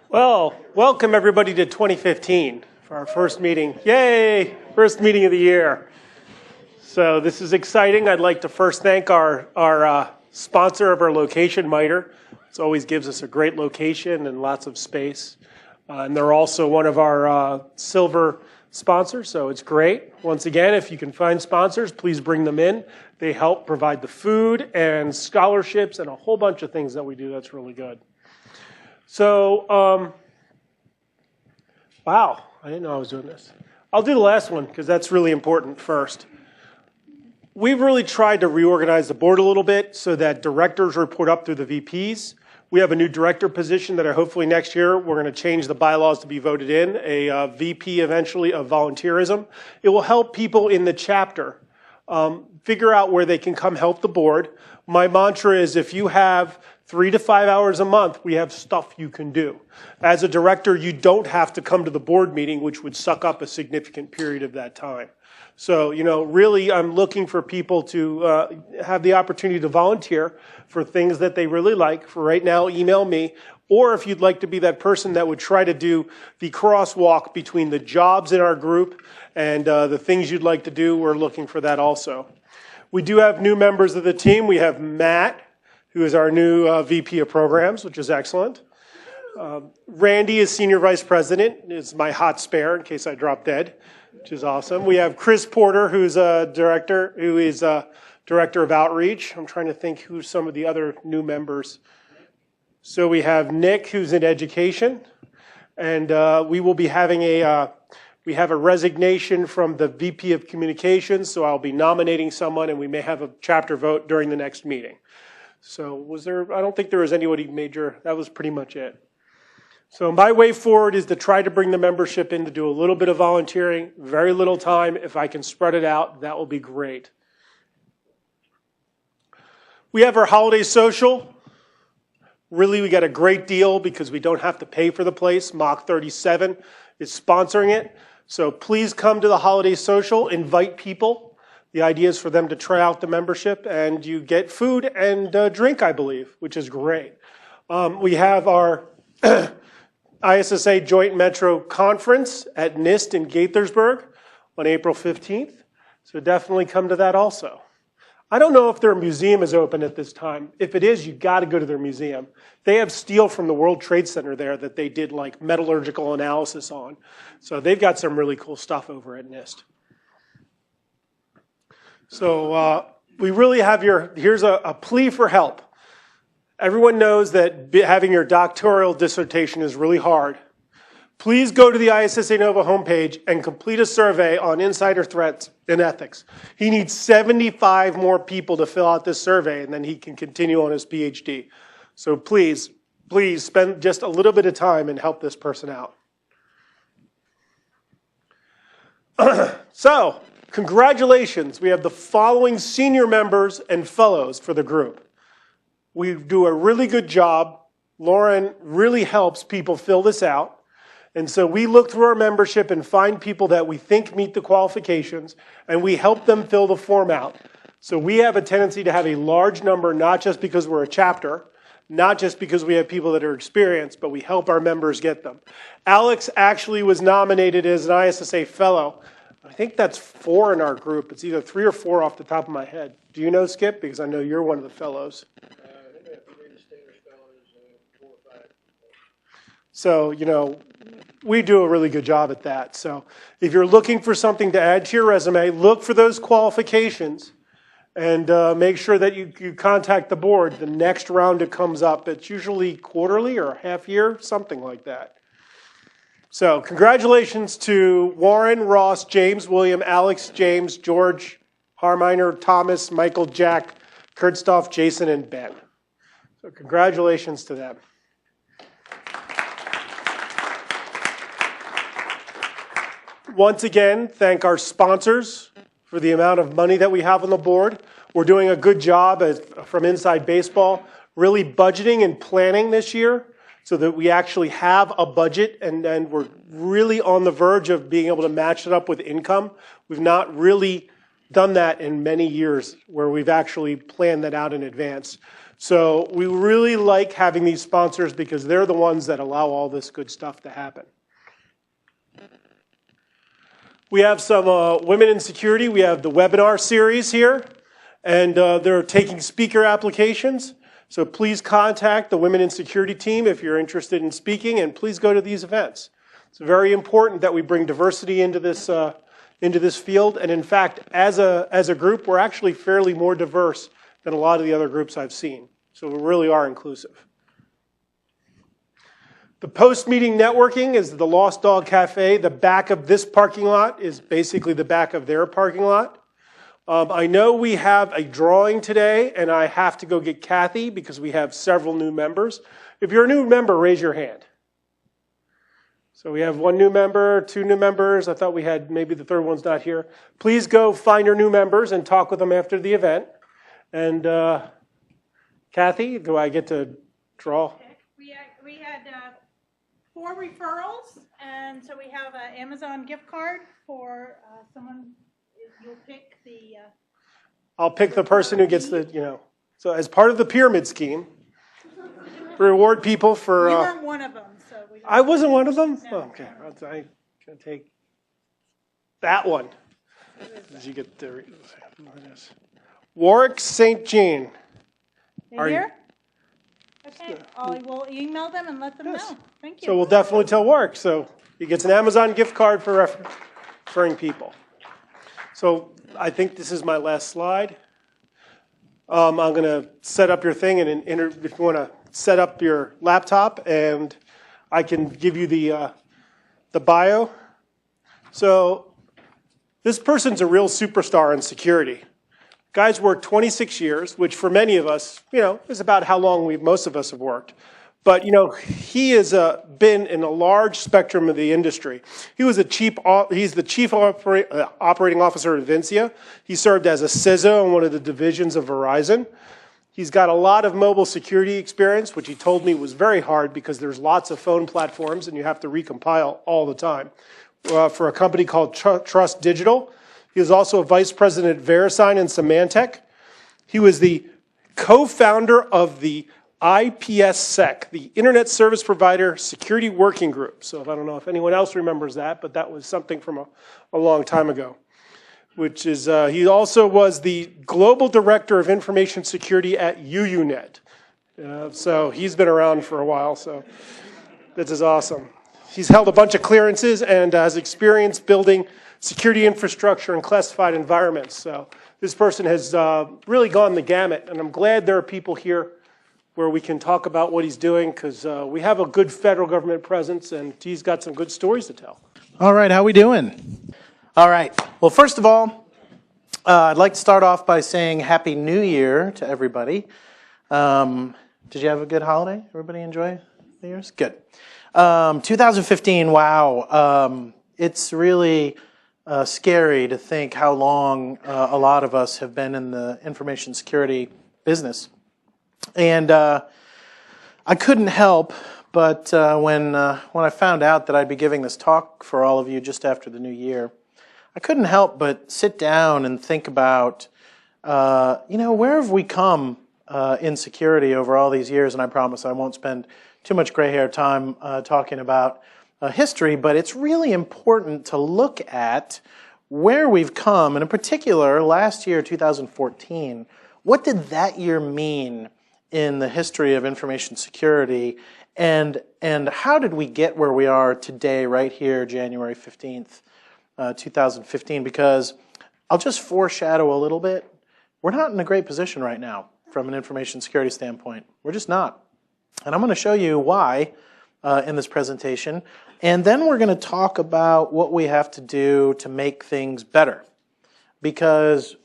Well, welcome everybody to 2015 for our first meeting. Yay! First meeting of the year. So this is exciting. I'd like to first thank our sponsor of our location, MITRE. It always gives us a great location and lots of space. And they're also one of our silver sponsors, so it's great. Once again, if you can find sponsors, please bring them in. They help provide the food and scholarships and a whole bunch of things that we do that's really good. So, wow, I didn't know I was doing this. I'll do the last one because that's really important first. We've really tried to reorganize the board a little bit so that directors report up through the VPs. We have a new director position that hopefully next year we're going to change the bylaws to be voted in, a VP eventually of volunteerism. It will help people in the chapter figure out where they can come help the board. My mantra is if you have 3 to 5 hours a month, we have stuff you can do. As a director, you don't have to come to the board meeting, which would suck up a significant period of that time. So, really I'm looking for people to have the opportunity to volunteer for things that they really like. For right now, email me. Or if you'd like to be that person that would try to do the crosswalk between the jobs in our group and the things you'd like to do, we're looking for that also. We do have new members of the team. We have Matt, who is our new VP of Programs, which is excellent. Randy is Senior Vice President, is my hot spare in case I drop dead, which is awesome. We have Chris Porter, who's a director, who is Director of Outreach. I'm trying to think who some of the other new members. So we have Nick, who's in Education, and we will be having we have a resignation from the VP of Communications, so I'll be nominating someone, and we may have a chapter vote during the next meeting. So I don't think there was anybody major. That was pretty much it. So my way forward is to try to bring the membership in to do a little bit of volunteering, very little time. If I can spread it out, that will be great. We have our holiday social. Really, we got a great deal because we don't have to pay for the place. Mach 37 is sponsoring it. So please come to the holiday social, invite people. The idea is for them to try out the membership, and you get food and drink, I believe, which is great. We have our ISSA Joint Metro Conference at NIST in Gaithersburg on April 15th. So definitely come to that also. I don't know if their museum is open at this time. If it is, you got to go to their museum. They have steel from the World Trade Center there that they did like metallurgical analysis on. So they've got some really cool stuff over at NIST. So we really have here's a plea for help. Everyone knows that having your doctoral dissertation is really hard. Please go to the ISSA-NOVA homepage and complete a survey on insider threats and ethics. He needs 75 more people to fill out this survey, and then he can continue on his PhD. So please spend just a little bit of time and help this person out. So, congratulations. We have the following senior members and fellows for the group. We do a really good job. Lauren really helps people fill this out. And so we look through our membership and find people that we think meet the qualifications, and we help them fill the form out. So we have a tendency to have a large number, not just because we're a chapter, not just because we have people that are experienced, but we help our members get them. Alex actually was nominated as an ISSA fellow. I think that's 4 in our group. It's either 3 or 4 off the top of my head. Do you know, Skip? Because I know you're one of the fellows. So, we do a really good job at that. So if you're looking for something to add to your resume, look for those qualifications and make sure that you contact the board the next round it comes up. It's usually quarterly or half year, something like that. So congratulations to Warren, Ross, James, William, Alex, James, George, Harminer, Thomas, Michael, Jack, Kurtstoff, Jason, and Ben. So congratulations to them. Once again, thank our sponsors for the amount of money that we have on the board. We're doing a good job from Inside Baseball, really budgeting and planning this year so that we actually have a budget, and we're really on the verge of being able to match it up with income. We've not really done that in many years where we've actually planned that out in advance. So we really like having these sponsors because they're the ones that allow all this good stuff to happen. We have some Women in Security. We have the webinar series here, and they're taking speaker applications. So please contact the Women in Security team if you're interested in speaking, and please go to these events. It's very important that we bring diversity into this field, and in fact, as a group, we're actually fairly more diverse than a lot of the other groups I've seen. So we really are inclusive. The post-meeting networking is the Lost Dog Cafe. The back of this parking lot is basically the back of their parking lot. I know we have a drawing today, and I have to go get Kathy because we have several new members. If you're a new member, raise your hand. So we have 1 new member, 2 new members. I thought we had maybe the third one's not here. Please go find your new members and talk with them after the event. And Kathy, do I get to draw? We had 4 referrals, and so we have an Amazon gift card for someone. You'll pick the. I'll pick the person who gets the, So as part of the pyramid scheme, reward people for. You weren't one of them, so. I wasn't one of them? No. Oh, okay, I'm going to take that one. Did you get the. Warwick St. Jean. Are you here? Okay, I will email them and let them know. Thank you. So we'll definitely tell Warwick. So he gets an Amazon gift card for referring people. So I think this is my last slide. I'm going to set up your thing, and if you want to set up your laptop, and I can give you the bio. So this person's a real superstar in security. Guy's worked 26 years, which for many of us, is about how long most of us have worked. But, he has been in a large spectrum of the industry. He's the chief operating officer at Invincea. He served as a CISO in one of the divisions of Verizon. He's got a lot of mobile security experience, which he told me was very hard because there's lots of phone platforms and you have to recompile all the time. For a company called Trust Digital. He was also a vice president at VeriSign and Symantec. He was the co-founder of the IPSSEC, the Internet Service Provider Security Working Group. So I don't know if anyone else remembers that, but that was something from a long time ago. Which is, he also was the global director of information security at UUNet. So he's been around for a while, so this is awesome. He's held a bunch of clearances and has experience building security infrastructure in classified environments. So this person has really gone the gamut, and I'm glad there are people here where we can talk about what he's doing because we have a good federal government presence, and he's got some good stories to tell. All right, how we doing? All right. Well, first of all, I'd like to start off by saying Happy New Year to everybody. Did you have a good holiday? Everybody enjoy New Year's? Good. 2015, wow. It's really scary to think how long a lot of us have been in the information security business. And I couldn't help but when I found out that I'd be giving this talk for all of you just after the new year, I couldn't help but sit down and think about, where have we come in security over all these years? And I promise I won't spend too much gray hair time talking about history, but it's really important to look at where we've come, and in particular, last year, 2014, what did that year mean in the history of information security, and how did we get where we are today, right here, January 15th, 2015, because I'll just foreshadow a little bit. We're not in a great position right now from an information security standpoint. We're just not. And I'm going to show you why in this presentation. And then we're going to talk about what we have to do to make things better. Because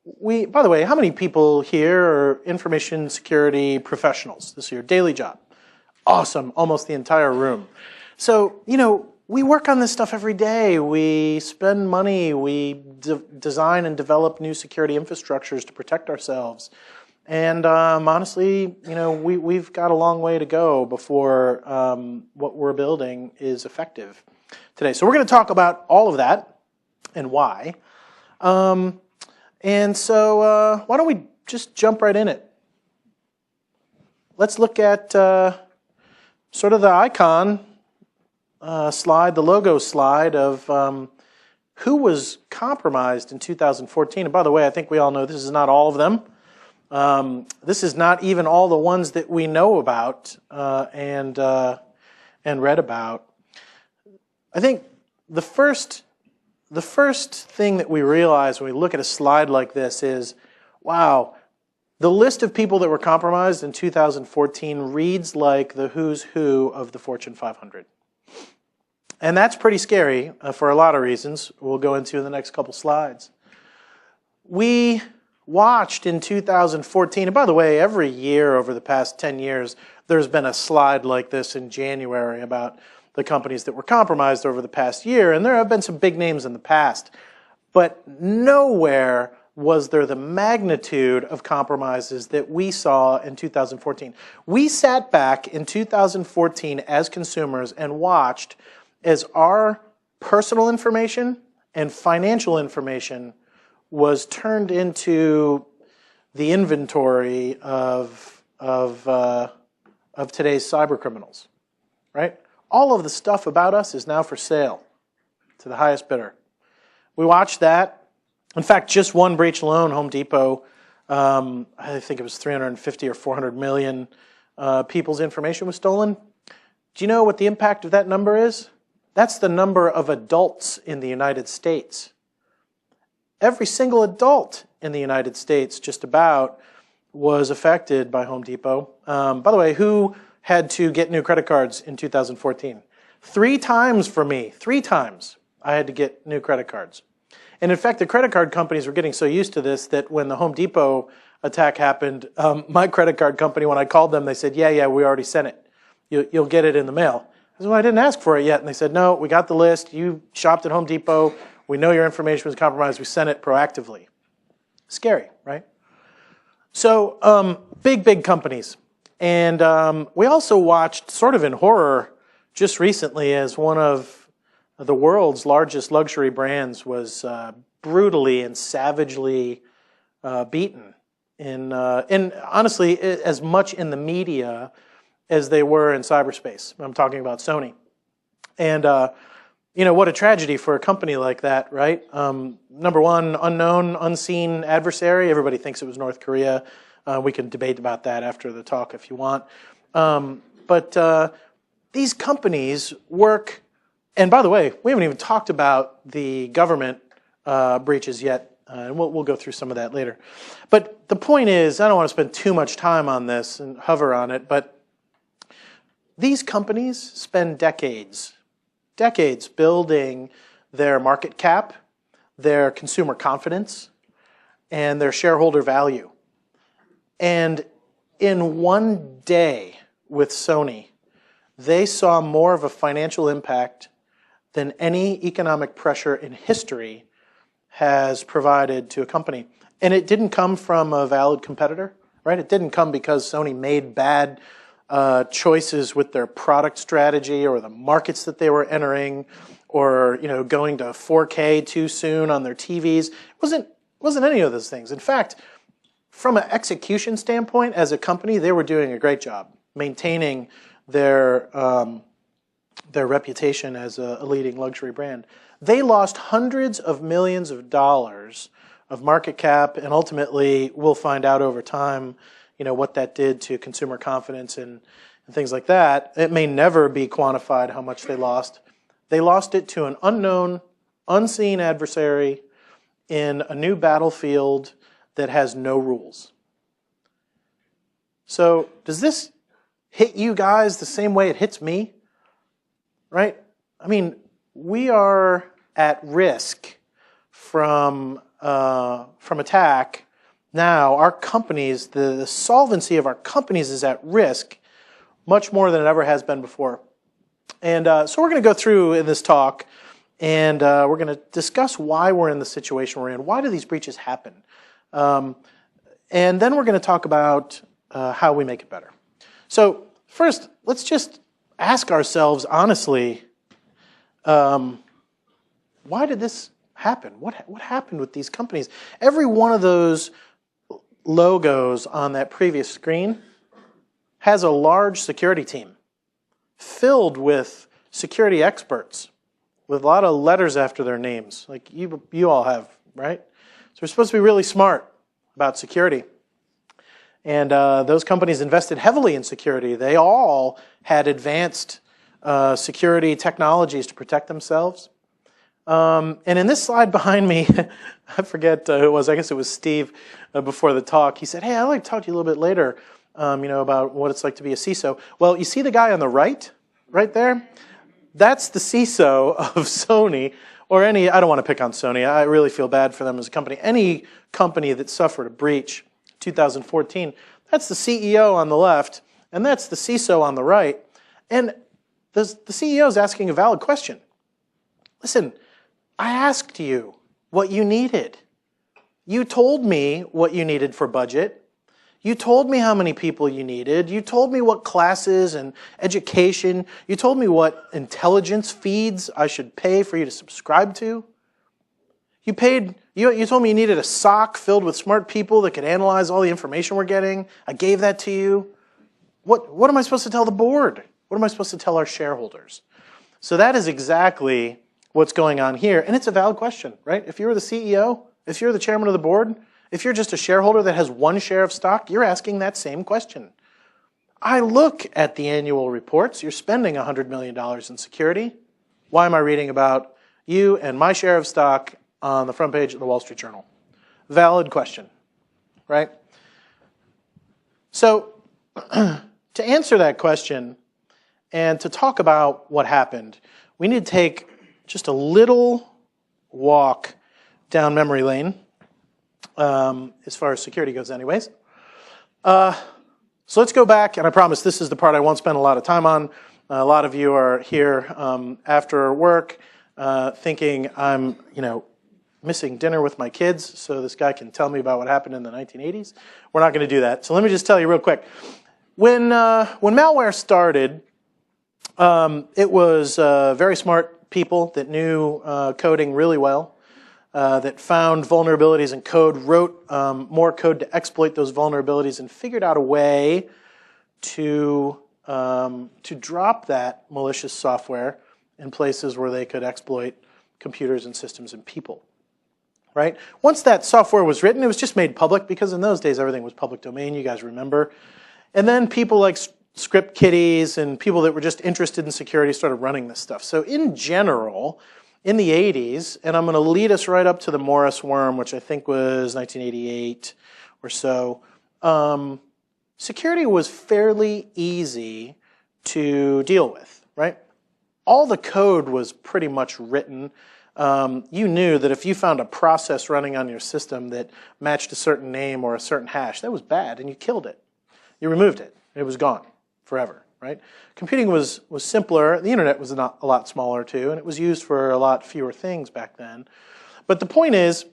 by the way, how many people here are information security professionals? This is your daily job. Awesome, almost the entire room. So, we work on this stuff every day. We spend money. We design and develop new security infrastructures to protect ourselves. And honestly, we've got a long way to go before what we're building is effective today. So we're going to talk about all of that and why. And so why don't we just jump right in it? let's look at sort of the icon slide, the logo slide of who was compromised in 2014. And by the way, I think we all know this is not all of them. This is not even all the ones that we know about and read about. I think the first thing that we realize when we look at a slide like this is, wow, the list of people that were compromised in 2014 reads like the who's who of the Fortune 500. And that's pretty scary for a lot of reasons we'll go into in the next couple slides. We watched in 2014, and by the way, every year over the past 10 years, there's been a slide like this in January about the companies that were compromised over the past year, and there have been some big names in the past. But nowhere was there the magnitude of compromises that we saw in 2014. We sat back in 2014 as consumers and watched as our personal information and financial information was turned into the inventory of today's cyber criminals, right? All of the stuff about us is now for sale to the highest bidder. We watched that. In fact, just one breach alone, Home Depot, I think it was 350 or 400 million people's information was stolen. Do you know what the impact of that number is? That's the number of adults in the United States. Every single adult in the United States, just about, was affected by Home Depot. By the way, who had to get new credit cards in 2014? 3 times for me. 3 times I had to get new credit cards. And in fact, the credit card companies were getting so used to this that when the Home Depot attack happened, my credit card company, when I called them, they said, yeah, we already sent it. You'll get it in the mail. I said, well, I didn't ask for it yet. And they said, no, we got the list. You shopped at Home Depot. We know your information was compromised. We sent it proactively. Scary, right? So big companies. And we also watched, sort of in horror, just recently as one of the world's largest luxury brands was brutally and savagely beaten in honestly, as much in the media as they were in cyberspace. I'm talking about Sony. And, what a tragedy for a company like that, right? Number one, unknown, unseen adversary. Everybody thinks it was North Korea. We can debate about that after the talk if you want. But these companies work, and by the way, we haven't even talked about the government breaches yet, and we'll go through some of that later. But the point is, I don't want to spend too much time on this and hover on it, but these companies spend decades building their market cap, their consumer confidence, and their shareholder value. And in one day with Sony, they saw more of a financial impact than any economic pressure in history has provided to a company. And it didn't come from a valid competitor, right? It didn't come because Sony made bad choices with their product strategy or the markets that they were entering, or going to 4K too soon on their TVs. It wasn't any of those things. In fact, from an execution standpoint, as a company, they were doing a great job maintaining their reputation as a leading luxury brand. They lost hundreds of millions of dollars of market cap, and ultimately, we'll find out over time, what that did to consumer confidence and things like that. It may never be quantified how much they lost. They lost it to an unknown, unseen adversary in a new battlefield that has no rules. So does this hit you guys the same way it hits me? Right? I mean, we are at risk from attack. Now, our companies, the solvency of our companies is at risk much more than it ever has been before. And so we're going to go through in this talk, and we're going to discuss why we're in the situation we're in. Why do these breaches happen? And then we're going to talk about how we make it better. So first, let's just ask ourselves honestly, why did this happen? What happened with these companies? Every one of those logos on that previous screen has a large security team filled with security experts with a lot of letters after their names, like you all have, right? So we're supposed to be really smart about security. And those companies invested heavily in security. They all had advanced security technologies to protect themselves. And in this slide behind me, I forget who it was, I guess it was Steve before the talk. He said, hey, I'd like to talk to you a little bit later about what it's like to be a CISO. Well, you see the guy on the right there? That's the CISO of Sony, or any, I don't want to pick on Sony, I really feel bad for them as a company. Any company that suffered a breach, 2014, that's the CEO on the left, and that's the CISO on the right. And the CEO is asking a valid question. Listen, I asked you what you needed. You told me what you needed for budget. You told me how many people you needed. You told me what classes and education. You told me what intelligence feeds I should pay for you to subscribe to. You told me you needed a SOC filled with smart people that could analyze all the information we're getting. I gave that to you. What am I supposed to tell the board? What am I supposed to tell our shareholders? So that is exactly what's going on here. And it's a valid question, right? If you're the CEO, if you're the chairman of the board, if you're just a shareholder that has one share of stock, you're asking that same question. I look at the annual reports. You're spending $100 million in security. Why am I reading about you and my share of stock on the front page of the Wall Street Journal? Valid question, right? So to answer that question and to talk about what happened, we need to take just a little walk down memory lane. As far as security goes anyways. So let's go back, and I promise this is the part I won't spend a lot of time on. A lot of you are here after work thinking I'm, missing dinner with my kids so this guy can tell me about what happened in the 1980s. We're not going to do that. So let me just tell you real quick. When malware started, it was very smart people that knew coding really well. That found vulnerabilities in code, wrote more code to exploit those vulnerabilities, and figured out a way to drop that malicious software in places where they could exploit computers and systems and people. Right? Once that software was written, it was just made public because in those days everything was public domain. You guys remember? And then people like script kiddies and people that were just interested in security started running this stuff. So in general, in the 80s, and I'm going to lead us right up to the Morris worm, which I think was 1988 or so, security was fairly easy to deal with, right? All the code was pretty much written. You knew that if you found a process running on your system that matched a certain name or a certain hash, that was bad, and you killed it. You removed it. It was gone forever. Right? Computing was simpler. The internet was a lot smaller too, and it was used for a lot fewer things back then. But the point is,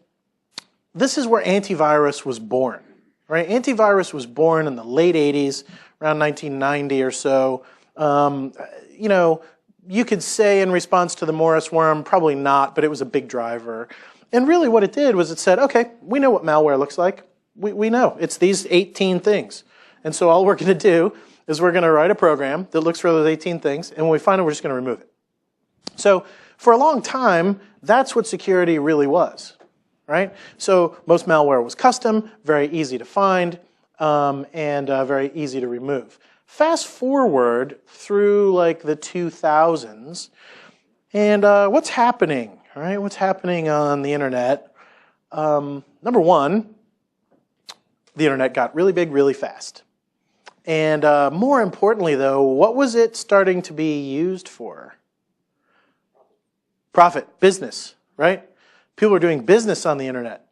this is where antivirus was born. Right? Antivirus was born in the late 80s, around 1990 or so. You could say in response to the Morris worm, probably not, but it was a big driver. And really what it did was it said, okay, we know what malware looks like. We know. It's these 18 things. And so all we're going to do is we're going to write a program that looks for those 18 things, and when we find it, we're just going to remove it. So for a long time, that's what security really was, right? So most malware was custom, very easy to find, and very easy to remove. Fast forward through like the 2000s, and what's happening, right? What's happening on the internet? Number one, the internet got really big really fast. And more importantly, though, what was it starting to be used for? Profit, business, right? People are doing business on the internet.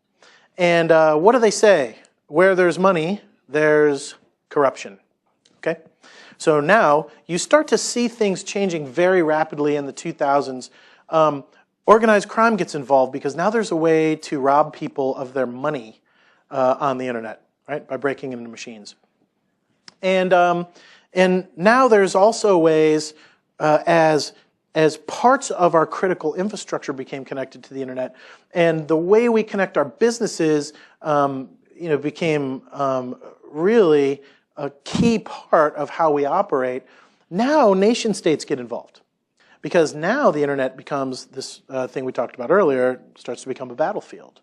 And what do they say? Where there's money, there's corruption. Okay? So now you start to see things changing very rapidly in the 2000s. Organized crime gets involved because now there's a way to rob people of their money on the internet, right? By breaking into machines. And now there's also ways as parts of our critical infrastructure became connected to the internet, and the way we connect our businesses, became really a key part of how we operate, now nation states get involved. Because now the internet becomes this thing we talked about earlier, starts to become a battlefield.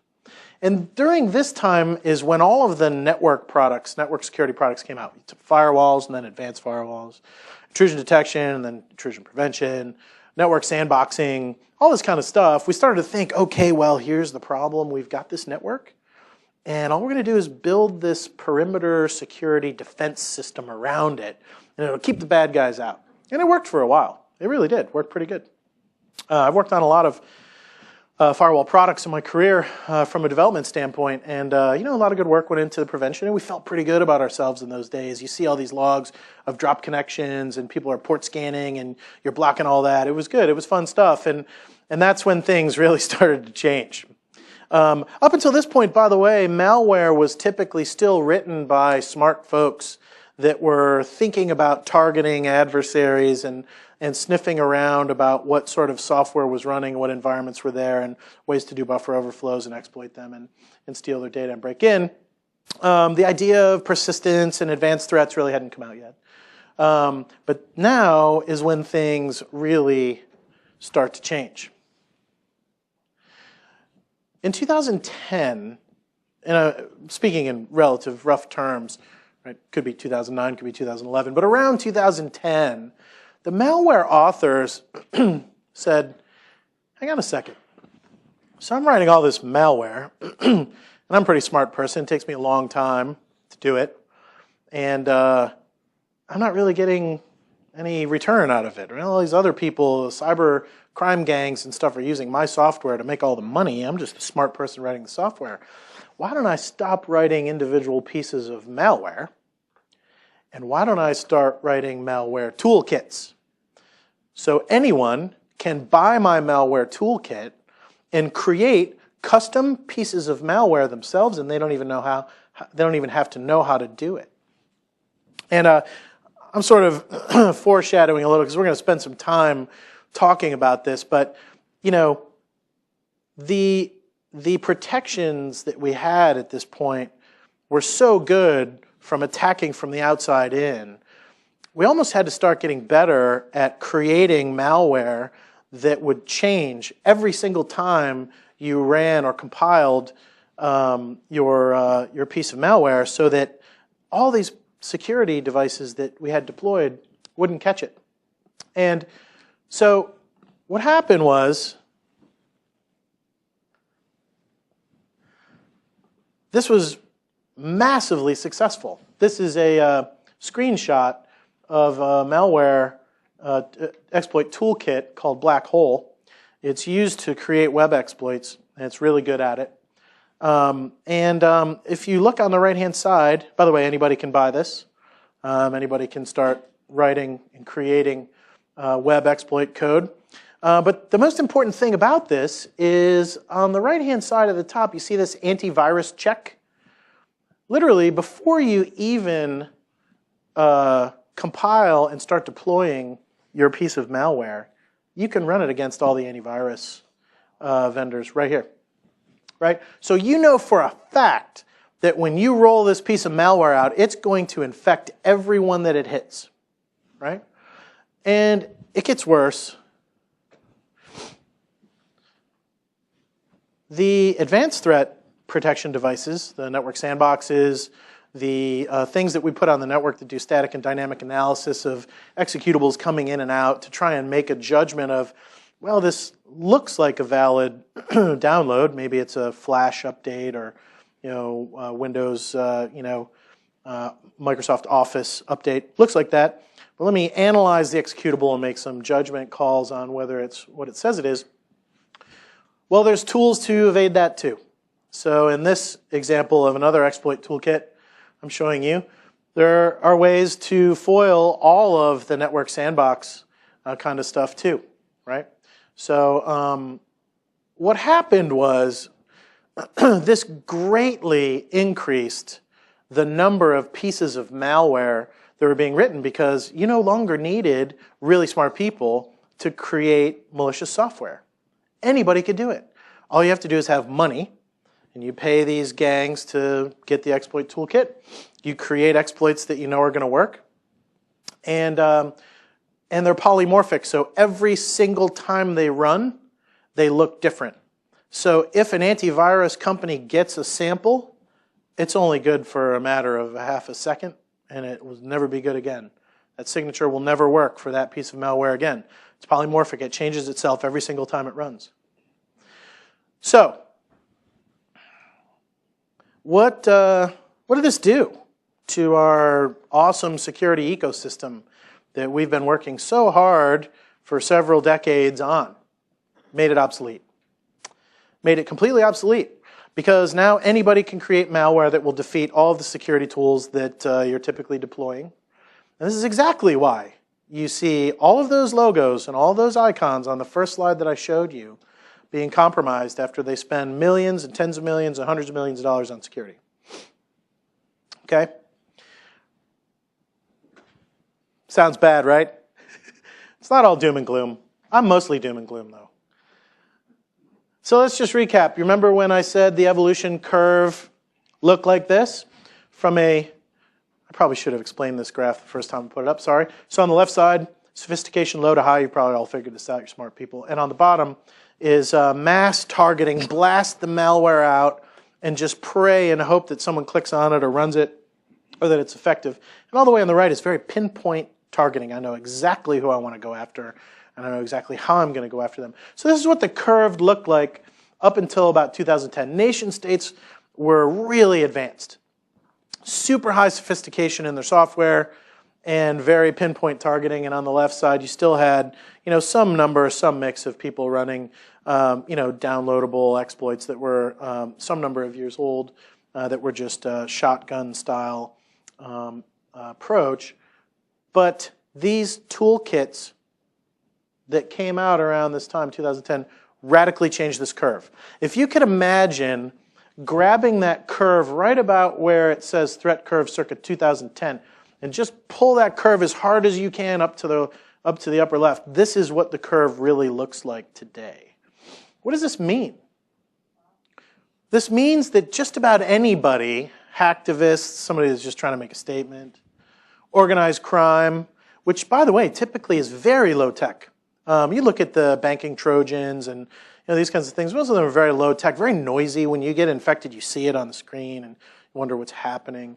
And during this time is when all of the network products, network security products came out. Firewalls and then advanced firewalls, intrusion detection and then intrusion prevention, network sandboxing, all this kind of stuff. We started to think, okay, well, here's the problem. We've got this network, and all we're going to do is build this perimeter security defense system around it, and it'll keep the bad guys out. And it worked for a while. It really did. Worked pretty good. I've worked on a lot of firewall products in my career from a development standpoint, and a lot of good work went into the prevention, and we felt pretty good about ourselves in those days. You see all these logs of drop connections, and people are port scanning, and you're blocking all that. It was good. It was fun stuff, and that's when things really started to change. Up until this point, by the way, malware was typically still written by smart folks that were thinking about targeting adversaries and sniffing around about what sort of software was running, what environments were there, and ways to do buffer overflows and exploit them and steal their data and break in. The idea of persistence and advanced threats really hadn't come out yet. But now is when things really start to change. In 2010, speaking in relative rough terms, right, could be 2009, could be 2011, but around 2010, the malware authors said, hang on a second. So I'm writing all this malware, and I'm a pretty smart person. It takes me a long time to do it, and I'm not really getting any return out of it. Right? All these other people, cyber crime gangs and stuff, are using my software to make all the money. I'm just a smart person writing the software. Why don't I stop writing individual pieces of malware, and why don't I start writing malware toolkits? So anyone can buy my malware toolkit and create custom pieces of malware themselves, and they don't even have to know how to do it. And I'm sort of foreshadowing a little because we're going to spend some time talking about this, but the protections that we had at this point were so good from attacking from the outside in. We almost had to start getting better at creating malware that would change every single time you ran or compiled your piece of malware, so that all these security devices that we had deployed wouldn't catch it. And so what happened was, this was massively successful. This is a screenshot of a malware exploit toolkit called Black Hole. It's used to create web exploits, and it's really good at it. If you look on the right-hand side, by the way, anybody can buy this. Anybody can start writing and creating web exploit code. But the most important thing about this is on the right-hand side of the top, you see this antivirus check. Literally, before you even compile and start deploying your piece of malware, you can run it against all the antivirus vendors right here. Right? So you know for a fact that when you roll this piece of malware out, it's going to infect everyone that it hits. Right? And it gets worse. The advanced threat protection devices, the network sandboxes, the things that we put on the network that do static and dynamic analysis of executables coming in and out to try and make a judgment of, well, this looks like a valid download. Maybe it's a Flash update or, Windows, Microsoft Office update. Looks like that. But let me analyze the executable and make some judgment calls on whether it's what it says it is. Well, there's tools to evade that too. So in this example of another exploit toolkit I'm showing you, there are ways to foil all of the network sandbox kind of stuff too, right? So what happened was this greatly increased the number of pieces of malware that were being written, because you no longer needed really smart people to create malicious software. Anybody could do it. All you have to do is have money, and you pay these gangs to get the exploit toolkit. You create exploits that you know are going to work. And they're polymorphic, so every single time they run, they look different. So if an antivirus company gets a sample, it's only good for a matter of a half a second, and it will never be good again. That signature will never work for that piece of malware again. It's polymorphic. It changes itself every single time it runs. So, what did this do to our awesome security ecosystem that we've been working so hard for several decades on? Made it obsolete. Made it completely obsolete. Because now anybody can create malware that will defeat all of the security tools that you're typically deploying. And this is exactly why you see all of those logos and all those icons on the first slide that I showed you being compromised after they spend millions and tens of millions and hundreds of millions of dollars on security. Okay? Sounds bad, right? It's not all doom and gloom. I'm mostly doom and gloom, though. So let's just recap. You remember when I said the evolution curve looked like this? I probably should have explained this graph the first time I put it up, sorry. So on the left side, sophistication low to high. You probably all figured this out, you're smart people. And on the bottom is mass targeting, blast the malware out, and just pray and hope that someone clicks on it or runs it, or that it's effective. And all the way on the right is very pinpoint targeting. I know exactly who I want to go after, and I know exactly how I'm going to go after them. So this is what the curve looked like up until about 2010. Nation states were really advanced. Super high sophistication in their software and very pinpoint targeting. And on the left side, you still had some mix of people running downloadable exploits that were some number of years old that were just shotgun style approach. But these toolkits that came out around this time, 2010, radically changed this curve. If you could imagine grabbing that curve right about where it says threat curve circa 2010 and just pull that curve as hard as you can up to the upper left, this is what the curve really looks like today. What does this mean? This means that just about anybody, hacktivists, somebody that's just trying to make a statement, organized crime, which, by the way, typically is very low tech. You look at the banking Trojans and these kinds of things. Most of them are very low tech, very noisy. When you get infected, you see it on the screen and you wonder what's happening.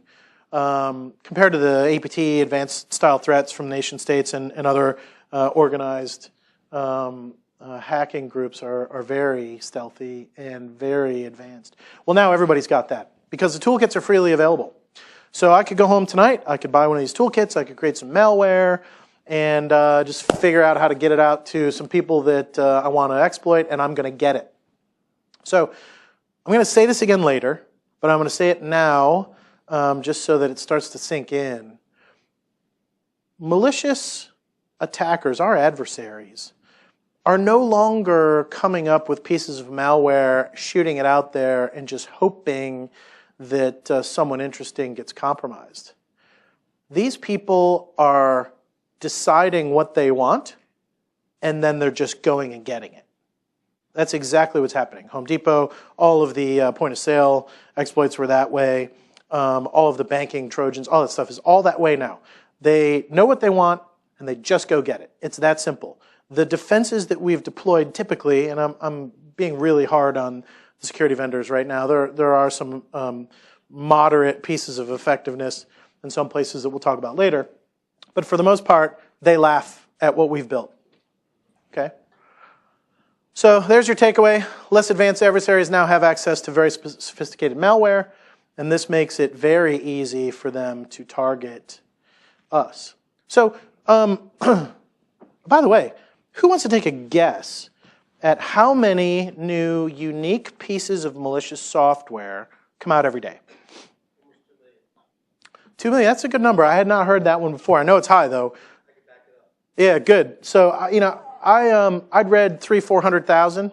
Compared to the APT, advanced style threats from nation states and other organized hacking groups are very stealthy and very advanced. Well, now everybody's got that because the toolkits are freely available. So I could go home tonight, I could buy one of these toolkits, I could create some malware, and just figure out how to get it out to some people that I want to exploit, and I'm going to get it. So I'm going to say this again later, but I'm going to say it now just so that it starts to sink in. Malicious attackers, our adversaries, are no longer coming up with pieces of malware, shooting it out there, and just hoping that someone interesting gets compromised. These people are deciding what they want, and then they're just going and getting it. That's exactly what's happening. Home Depot, all of the point-of-sale exploits were that way. All of the banking Trojans, all that stuff is all that way now. They know what they want, and they just go get it. It's that simple. The defenses that we've deployed typically, and I'm being really hard on the security vendors right now, there are some moderate pieces of effectiveness in some places that we'll talk about later. But for the most part, they laugh at what we've built. Okay? So there's your takeaway. Less advanced adversaries now have access to very sophisticated malware, and this makes it very easy for them to target us. So, by the way, who wants to take a guess at how many new unique pieces of malicious software come out every day? 2 million, that's a good number. I had not heard that one before. I know it's high, though. I can back it up. Yeah, good. So, I'd read 300,000-400,000,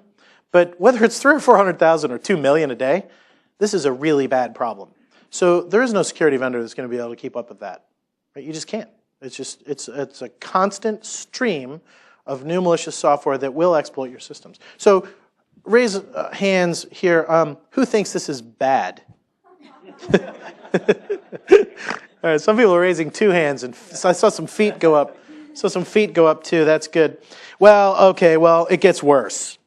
but whether it's 300,000 or 400,000 or 2 million a day, this is a really bad problem. So there is no security vendor that's going to be able to keep up with that. Right? You just can't. It's a constant stream of new malicious software that will exploit your systems. So raise hands here. Who thinks this is bad? All right, some people are raising 2 hands, and I saw some feet go up. Too. That's good. Well, okay, well, it gets worse.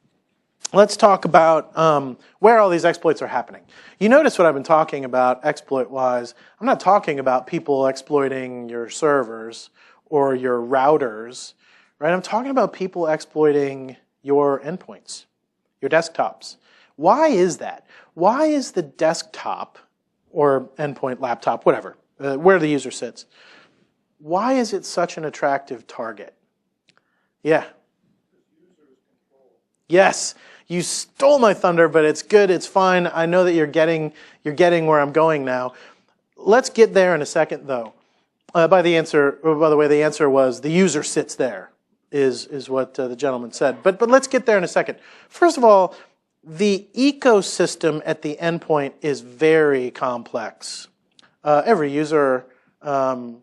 Let's talk about where all these exploits are happening. You notice what I've been talking about exploit-wise. I'm not talking about people exploiting your servers or your routers, right? I'm talking about people exploiting your endpoints, your desktops. Why is that? Why is the desktop or endpoint, laptop, whatever, where the user sits, why is it such an attractive target? Yeah. Yes. You stole my thunder, but it's good, it's fine. I know that you're getting where I'm going now. Let's get there in a second, though. By the way, the answer was the user sits there, is what the gentleman said. But let's get there in a second. First of all, the ecosystem at the endpoint is very complex. Every user, configures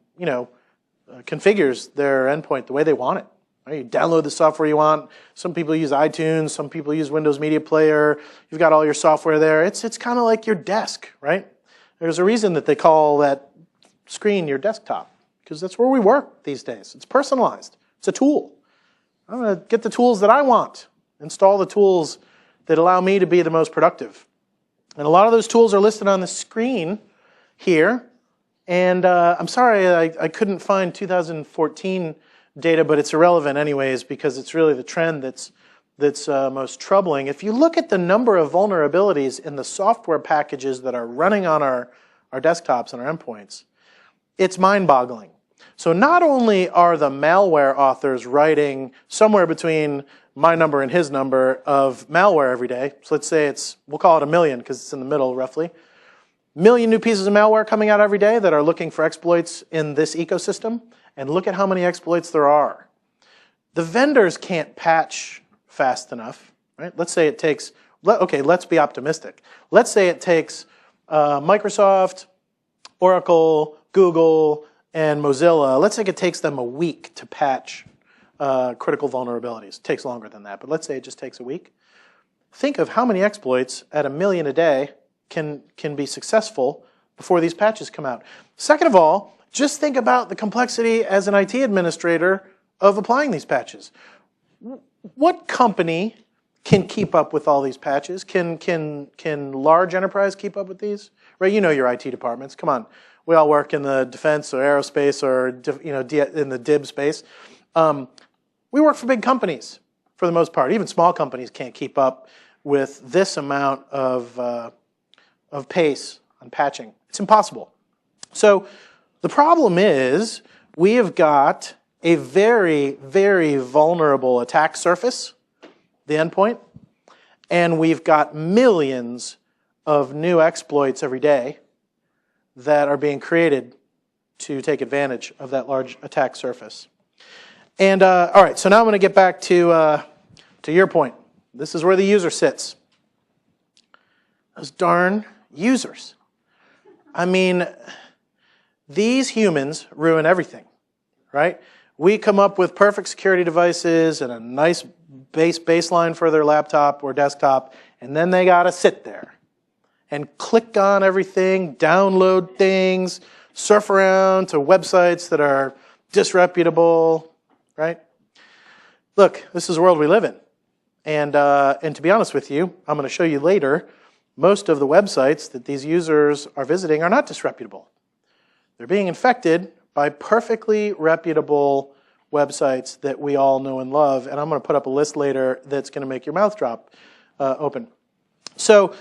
their endpoint the way they want it. Right? You download the software you want. Some people use iTunes. Some people use Windows Media Player. You've got all your software there. It's kind of like your desk, right? There's a reason that they call that screen your desktop, because that's where we work these days. It's personalized. It's a tool. I'm going to get the tools that I want, install the tools that allow me to be the most productive. And a lot of those tools are listed on the screen here. And I'm sorry I couldn't find 2014 data, but it's irrelevant anyways because it's really the trend that's most troubling. If you look at the number of vulnerabilities in the software packages that are running on our desktops and our endpoints, it's mind-boggling. So not only are the malware authors writing somewhere between my number and his number of malware every day, so let's say we'll call it 1 million because it's in the middle roughly, 1 million new pieces of malware coming out every day that are looking for exploits in this ecosystem, and look at how many exploits there are. The vendors can't patch fast enough, right? Let's say it takes, okay, let's be optimistic. Let's say it takes Microsoft, Oracle, Google, and Mozilla. Let's say it takes them a week to patch critical vulnerabilities. It takes longer than that, but let's say it just takes a week. Think of how many exploits at 1 million a day can be successful before these patches come out. Second of all, just think about the complexity as an IT administrator of applying these patches. What company can keep up with all these patches? Can large enterprise keep up with these? Right, you know your IT departments. Come on, we all work in the defense or aerospace or in the DIB space. We work for big companies for the most part. Even small companies can't keep up with this amount of pace on patching. It's impossible. So the problem is we have got a very, very vulnerable attack surface, the endpoint, and we've got millions of new exploits every day that are being created to take advantage of that large attack surface. And all right, so now I'm going to get back to your point. This is where the user sits. Those darn users. I mean, these humans ruin everything, right? We come up with perfect security devices and a nice baseline for their laptop or desktop, and then they got to sit there and click on everything, download things, surf around to websites that are disreputable, right? Look, this is the world we live in. And to be honest with you, I'm going to show you later, most of the websites that these users are visiting are not disreputable. They're being infected by perfectly reputable websites that we all know and love. And I'm going to put up a list later that's going to make your mouth drop open. So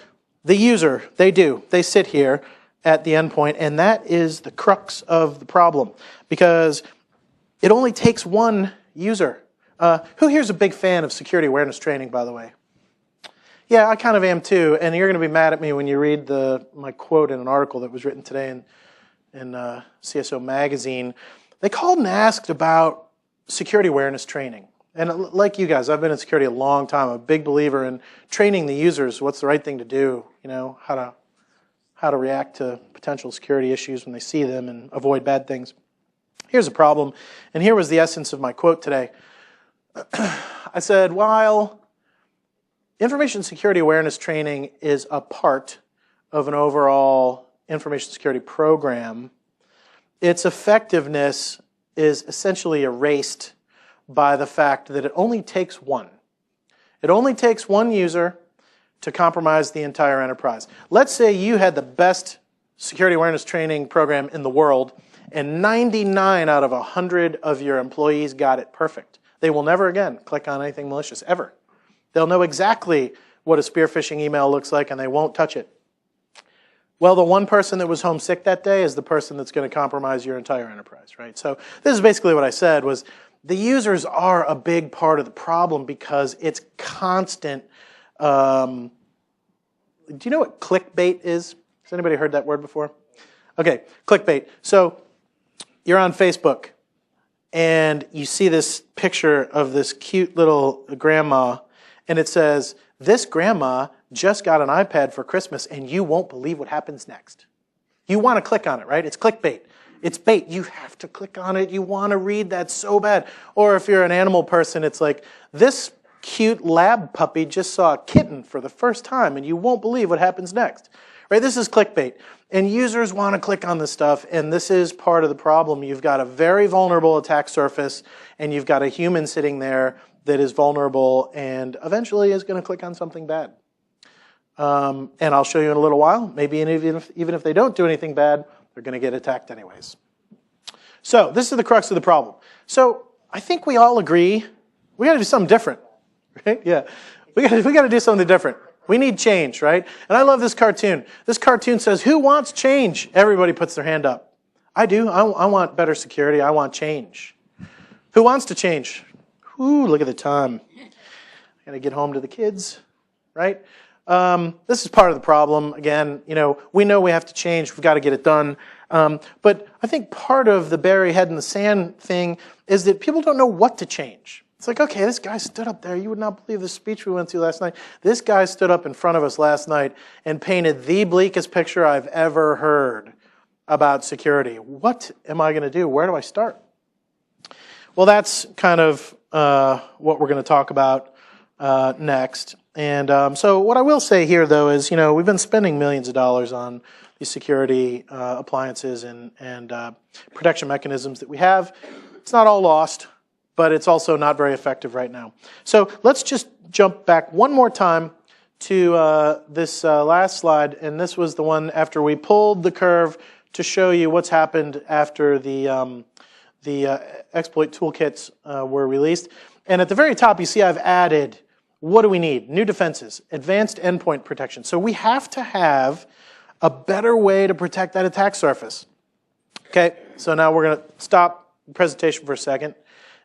the user, they sit here at the endpoint, and that is the crux of the problem because it only takes one user. Who here's a big fan of security awareness training, by the way? Yeah, I kind of am too, and you're going to be mad at me when you read my quote in an article that was written today in CSO magazine. They called and asked about security awareness training. And like you guys, I've been in security a long time. I'm a big believer in training the users what's the right thing to do, how to react to potential security issues when they see them and avoid bad things. Here's a problem, and here was the essence of my quote today. I said, while information security awareness training is a part of an overall information security program. Its effectiveness is essentially erased by the fact that it only takes one. It only takes one user to compromise the entire enterprise. Let's say you had the best security awareness training program in the world, and 99 out of 100 of your employees got it perfect. They will never again click on anything malicious, ever. They'll know exactly what a spear phishing email looks like, and they won't touch it. Well, the one person that was homesick that day is the person that's going to compromise your entire enterprise, right? So this is basically what I said was the users are a big part of the problem because it's constant. Do you know what clickbait is? Has anybody heard that word before? Okay, clickbait. So you're on Facebook and you see this picture of this cute little grandma and it says, this grandma just got an iPad for Christmas and you won't believe what happens next. You want to click on it, right? It's clickbait. It's bait. You have to click on it. You want to read that so bad. Or if you're an animal person, it's like, this cute lab puppy just saw a kitten for the first time and you won't believe what happens next. Right? This is clickbait. And users want to click on this stuff, and this is part of the problem. You've got a very vulnerable attack surface, and you've got a human sitting there that is vulnerable and eventually is going to click on something bad. And I'll show you in a little while. Maybe even if they don't do anything bad, they're going to get attacked anyways. So this is the crux of the problem. So I think we all agree we got to do something different, right? Yeah, we got to do something different. We need change, right? And I love this cartoon. This cartoon says, "Who wants change?" Everybody puts their hand up. I do. I want better security. I want change. Who wants to change? Ooh, look at the time. I got to get home to the kids, right? This is part of the problem. Again, we know we have to change. We've got to get it done. But I think part of the bury head in the sand thing is that people don't know what to change. It's like, okay, this guy stood up there. You would not believe the speech we went through last night. This guy stood up in front of us last night and painted the bleakest picture I've ever heard about security. What am I going to do? Where do I start? Well, that's kind of what we're going to talk about next. And so what I will say here, though, is, we've been spending millions of dollars on these security appliances and protection mechanisms that we have. It's not all lost, but it's also not very effective right now. So let's just jump back one more time to this last slide, and this was the one after we pulled the curve to show you what's happened after the exploit toolkits were released. And at the very top, you see I've added, what do we need? New defenses, advanced endpoint protection. So we have to have a better way to protect that attack surface. Okay, so now we're going to stop the presentation for a second.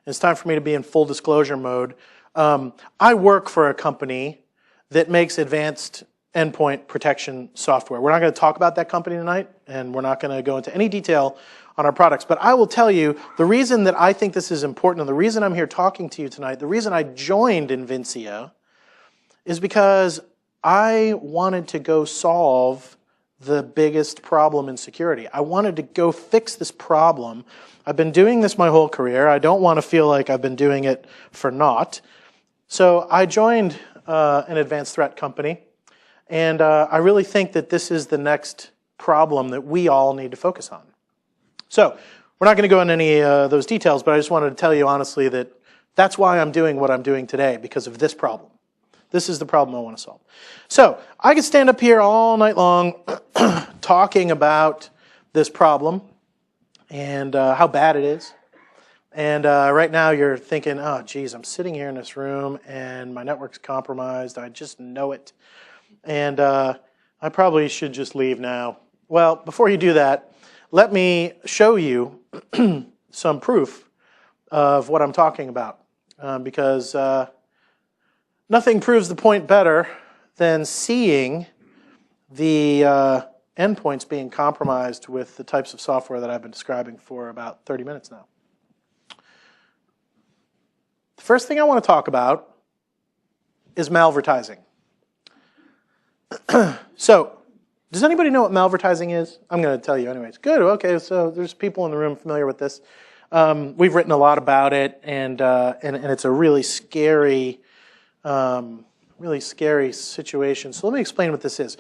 It's time for me to be in full disclosure mode. I work for a company that makes advanced endpoint protection software. We're not going to talk about that company tonight, and we're not going to go into any detail on our products. But I will tell you, the reason that I think this is important, and the reason I'm here talking to you tonight, the reason I joined Invincea is because I wanted to go solve the biggest problem in security. I wanted to go fix this problem. I've been doing this my whole career. I don't want to feel like I've been doing it for naught. So I joined an advanced threat company, and I really think that this is the next problem that we all need to focus on. So we're not going to go into any of those details, but I just wanted to tell you honestly that that's why I'm doing what I'm doing today, because of this problem. This is the problem I want to solve. So I could stand up here all night long talking about this problem and how bad it is. And right now you're thinking, oh, geez, I'm sitting here in this room and my network's compromised. I just know it. And I probably should just leave now. Well, before you do that, let me show you some proof of what I'm talking about. Because nothing proves the point better than seeing the endpoints being compromised with the types of software that I've been describing for about 30 minutes now. The first thing I want to talk about is malvertising. So, does anybody know what malvertising is? I'm going to tell you anyways. Good, okay, so there's people in the room familiar with this. We've written a lot about it, and it's a really scary really scary situation. So let me explain what this is.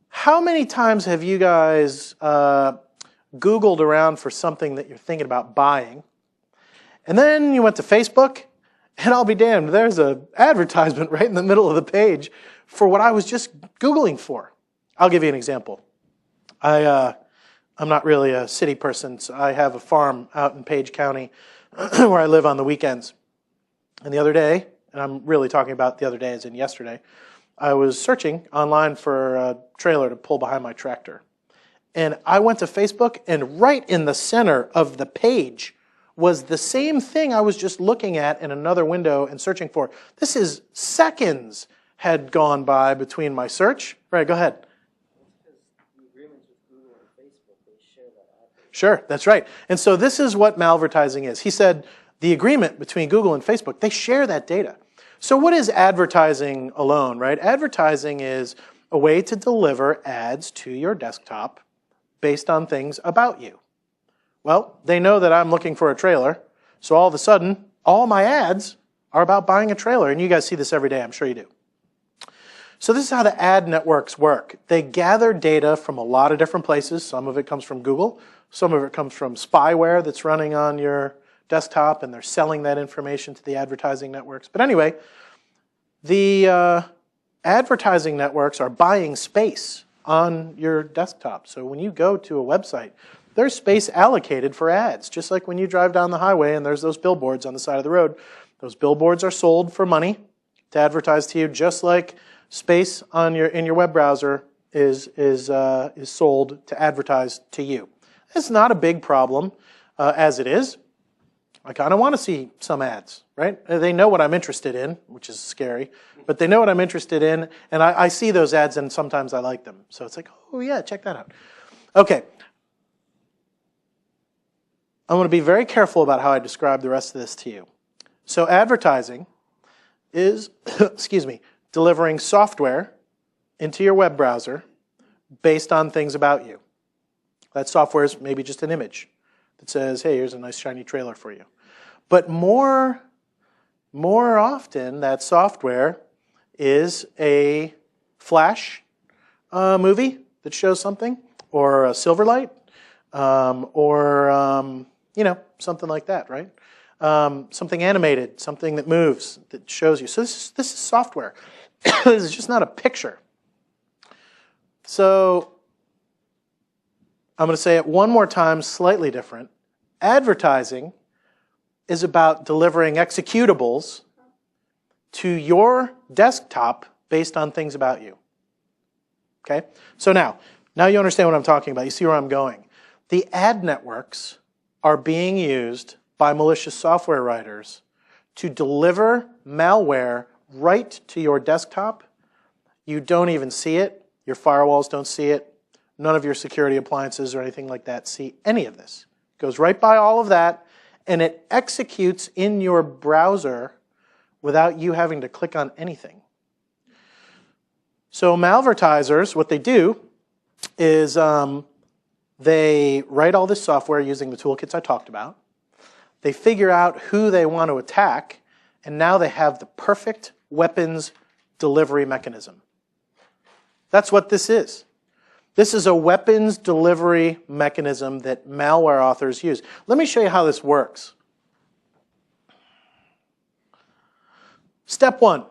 How many times have you guys Googled around for something that you're thinking about buying, and then you went to Facebook, and I'll be damned, there's an advertisement right in the middle of the page for what I was just Googling for? I'll give you an example. I'm not really a city person, so I have a farm out in Page County where I live on the weekends. And the other day, and I'm really talking about the other day as in yesterday, I was searching online for a trailer to pull behind my tractor. And I went to Facebook, and right in the center of the page was the same thing I was just looking at in another window and searching for. This is seconds had gone by between my search. Right, go ahead. Sure, that's right. And so this is what malvertising is. He said the agreement between Google and Facebook, they share that data. So what is advertising alone, right? Advertising is a way to deliver ads to your desktop based on things about you. Well, they know that I'm looking for a trailer, so all of a sudden, all my ads are about buying a trailer. And you guys see this every day, I'm sure you do. So this is how the ad networks work. They gather data from a lot of different places. Some of it comes from Google. Some of it comes from spyware that's running on your desktop, and they're selling that information to the advertising networks. But anyway, the advertising networks are buying space on your desktop. So when you go to a website, there's space allocated for ads, just like when you drive down the highway and there's those billboards on the side of the road. Those billboards are sold for money to advertise to you, just like space on in your web browser is sold to advertise to you. It's not a big problem as it is. I kind of want to see some ads, right? They know what I'm interested in, which is scary, but they know what I'm interested in, and I see those ads, and sometimes I like them. So it's like, oh yeah, check that out. Okay. I'm going to be very careful about how I describe the rest of this to you. So advertising is, excuse me, delivering software into your web browser based on things about you. That software is maybe just an image that says, hey, here's a nice shiny trailer for you. But more often, that software is a flash movie that shows something, or a Silverlight, or something like that, right? Something animated, something that moves, that shows you. So this is software. This is just not a picture. So I'm going to say it one more time, slightly different. Advertising is about delivering executables to your desktop based on things about you. Okay? So now you understand what I'm talking about. You see where I'm going. The ad networks are being used by malicious software writers to deliver malware right to your desktop. You don't even see it. Your firewalls don't see it. None of your security appliances or anything like that see any of this. It goes right by all of that, and it executes in your browser without you having to click on anything. So malvertisers, what they do is they write all this software using the toolkits I talked about. They figure out who they want to attack, and now they have the perfect weapons delivery mechanism. That's what this is. This is a weapons delivery mechanism that malware authors use. Let me show you how this works. Step one. I'm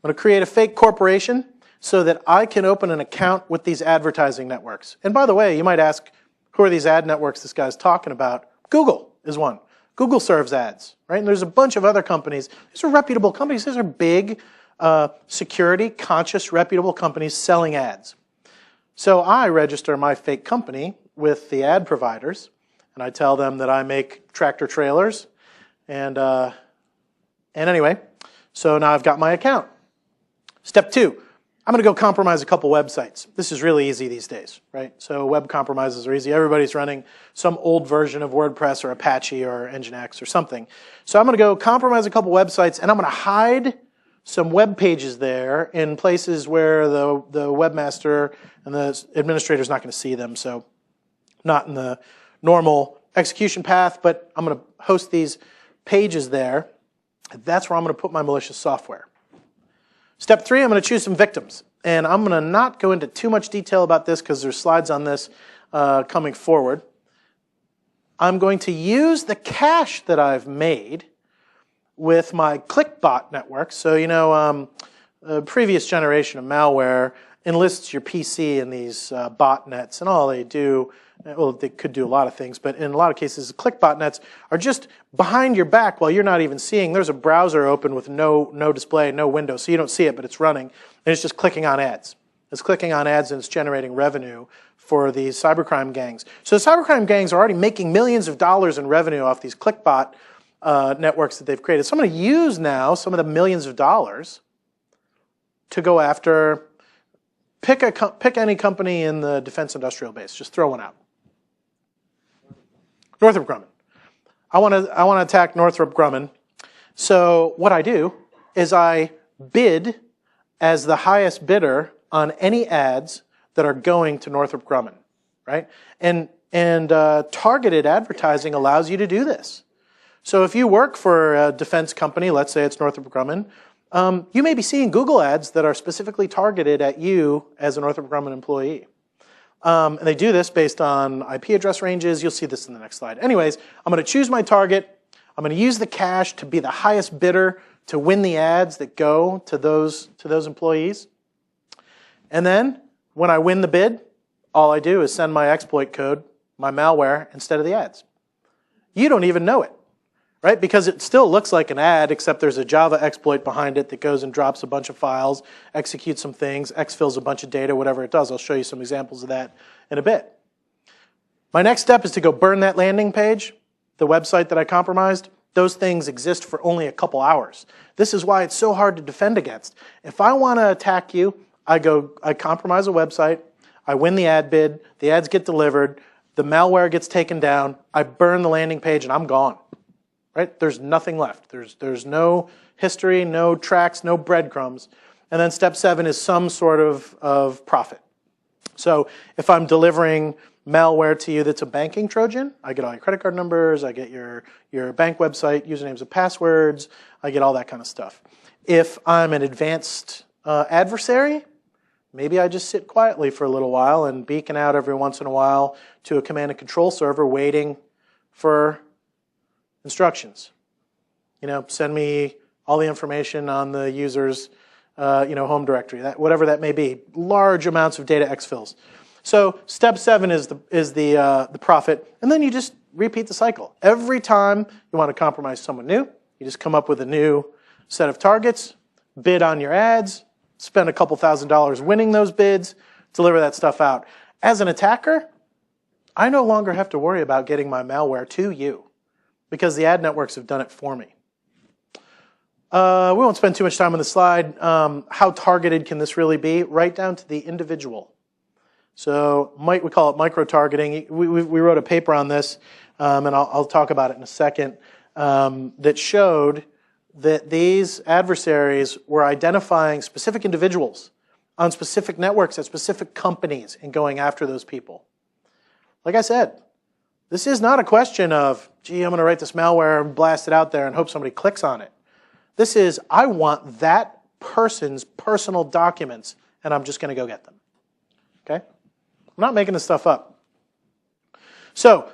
going to create a fake corporation so that I can open an account with these advertising networks. And by the way, you might ask, who are these ad networks this guy's talking about? Google is one. Google serves ads, right? And there's a bunch of other companies. These are reputable companies. These are big, security-conscious, reputable companies selling ads. So I register my fake company with the ad providers, and I tell them that I make tractor trailers. And anyway, so now I've got my account. Step two, I'm going to go compromise a couple websites. This is really easy these days, right? So web compromises are easy. Everybody's running some old version of WordPress or Apache or Nginx or something. So I'm going to go compromise a couple websites, and I'm going to hide some web pages there in places where the webmaster and the administrator is not going to see them. So not in the normal execution path, but I'm going to host these pages there. That's where I'm going to put my malicious software. Step 3, I'm going to choose some victims. And I'm going to not go into too much detail about this because there's slides on this coming forward. I'm going to use the cache that I've made with my clickbot network. So, the previous generation of malware enlists your PC in these botnets, and all they do, well, they could do a lot of things, but in a lot of cases, click botnets are just behind your back while you're not even seeing. There's a browser open with no display, no window, so you don't see it, but it's running, and it's just clicking on ads. It's clicking on ads, and it's generating revenue for these cybercrime gangs. So the cybercrime gangs are already making millions of dollars in revenue off these clickbot networks that they've created. So I'm going to use now some of the millions of dollars to go after. Pick any company in the defense industrial base. Just throw one out. Northrop Grumman. I want to attack Northrop Grumman. So what I do is I bid as the highest bidder on any ads that are going to Northrop Grumman, right? And targeted advertising allows you to do this. So if you work for a defense company, let's say it's Northrop Grumman, you may be seeing Google ads that are specifically targeted at you as a Northrop Grumman employee. And they do this based on IP address ranges. You'll see this in the next slide. Anyways, I'm going to choose my target. I'm going to use the cache to be the highest bidder to win the ads that go to those employees. And then when I win the bid, all I do is send my exploit code, my malware, instead of the ads. You don't even know it. Right? Because it still looks like an ad, except there's a Java exploit behind it that goes and drops a bunch of files, executes some things, exfills a bunch of data, whatever it does. I'll show you some examples of that in a bit. My next step is to go burn that landing page, the website that I compromised. Those things exist for only a couple hours. This is why it's so hard to defend against. If I want to attack you, I compromise a website, I win the ad bid, the ads get delivered, the malware gets taken down, I burn the landing page, and I'm gone. Right? There's nothing left. There's no history, no tracks, no breadcrumbs. And then step 7 is some sort of profit. So if I'm delivering malware to you that's a banking Trojan, I get all your credit card numbers, I get your bank website, usernames and passwords, I get all that kind of stuff. If I'm an advanced adversary, maybe I just sit quietly for a little while and beacon out every once in a while to a command and control server waiting for instructions. Send me all the information on the user's, home directory, whatever that may be. Large amounts of data exfills. So step 7 is the profit, and then you just repeat the cycle. Every time you want to compromise someone new, you just come up with a new set of targets, bid on your ads, spend a couple $1,000s winning those bids, deliver that stuff out. As an attacker, I no longer have to worry about getting my malware to you, because the ad networks have done it for me. We won't spend too much time on the slide. How targeted can this really be? Right down to the individual. So we call it micro-targeting. We wrote a paper on this, and I'll talk about it in a second, that showed that these adversaries were identifying specific individuals on specific networks at specific companies and going after those people. Like I said, this is not a question of, gee, I'm going to write this malware and blast it out there and hope somebody clicks on it. This is, I want that person's personal documents, and I'm just going to go get them. Okay? I'm not making this stuff up. So,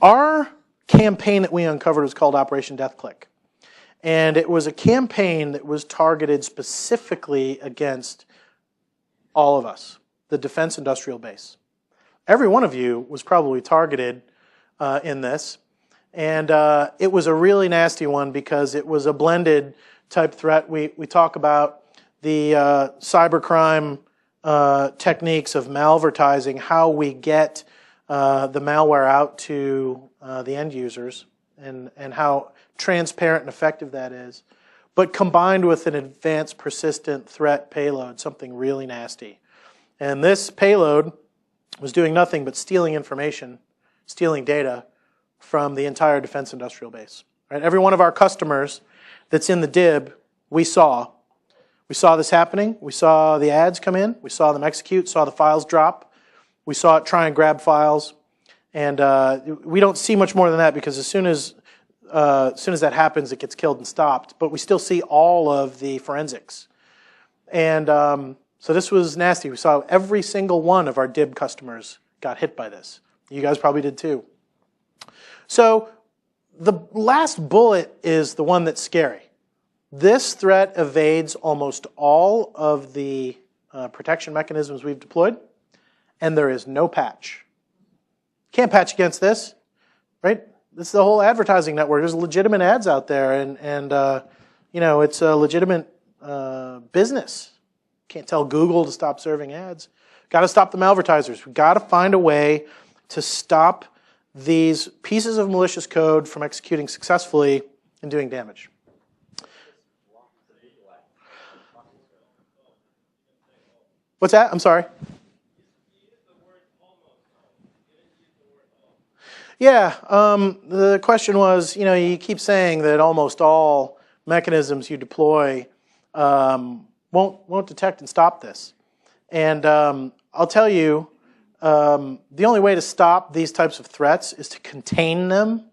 our campaign that we uncovered was called Operation Death Click. And it was a campaign that was targeted specifically against all of us, the defense industrial base. Every one of you was probably targeted in this. And it was a really nasty one because it was a blended type threat. We talk about the cybercrime techniques of malvertising, how we get the malware out to the end users, and how transparent and effective that is. But combined with an advanced persistent threat payload, something really nasty. And this payload was doing nothing but stealing information, stealing data from the entire defense industrial base. Right? Every one of our customers that's in the DIB, we saw this happening. We saw the ads come in. We saw them execute, saw the files drop. We saw it try and grab files. And we don't see much more than that because as soon as as soon as that happens, it gets killed and stopped. But we still see all of the forensics. And so this was nasty. We saw every single one of our DIB customers got hit by this. You guys probably did too. So the last bullet is the one that's scary. This threat evades almost all of the protection mechanisms we've deployed, and there is no patch. Can't patch against this, right? This is the whole advertising network. There's legitimate ads out there, and you know, it's a legitimate business. Can't tell Google to stop serving ads. Got to stop the malvertisers. We've got to find a way to stop these pieces of malicious code from executing successfully and doing damage. What's that? I'm sorry. Yeah, the question was, you know, you keep saying that almost all mechanisms you deploy won't detect and stop this. And I'll tell you, the only way to stop these types of threats is to contain them,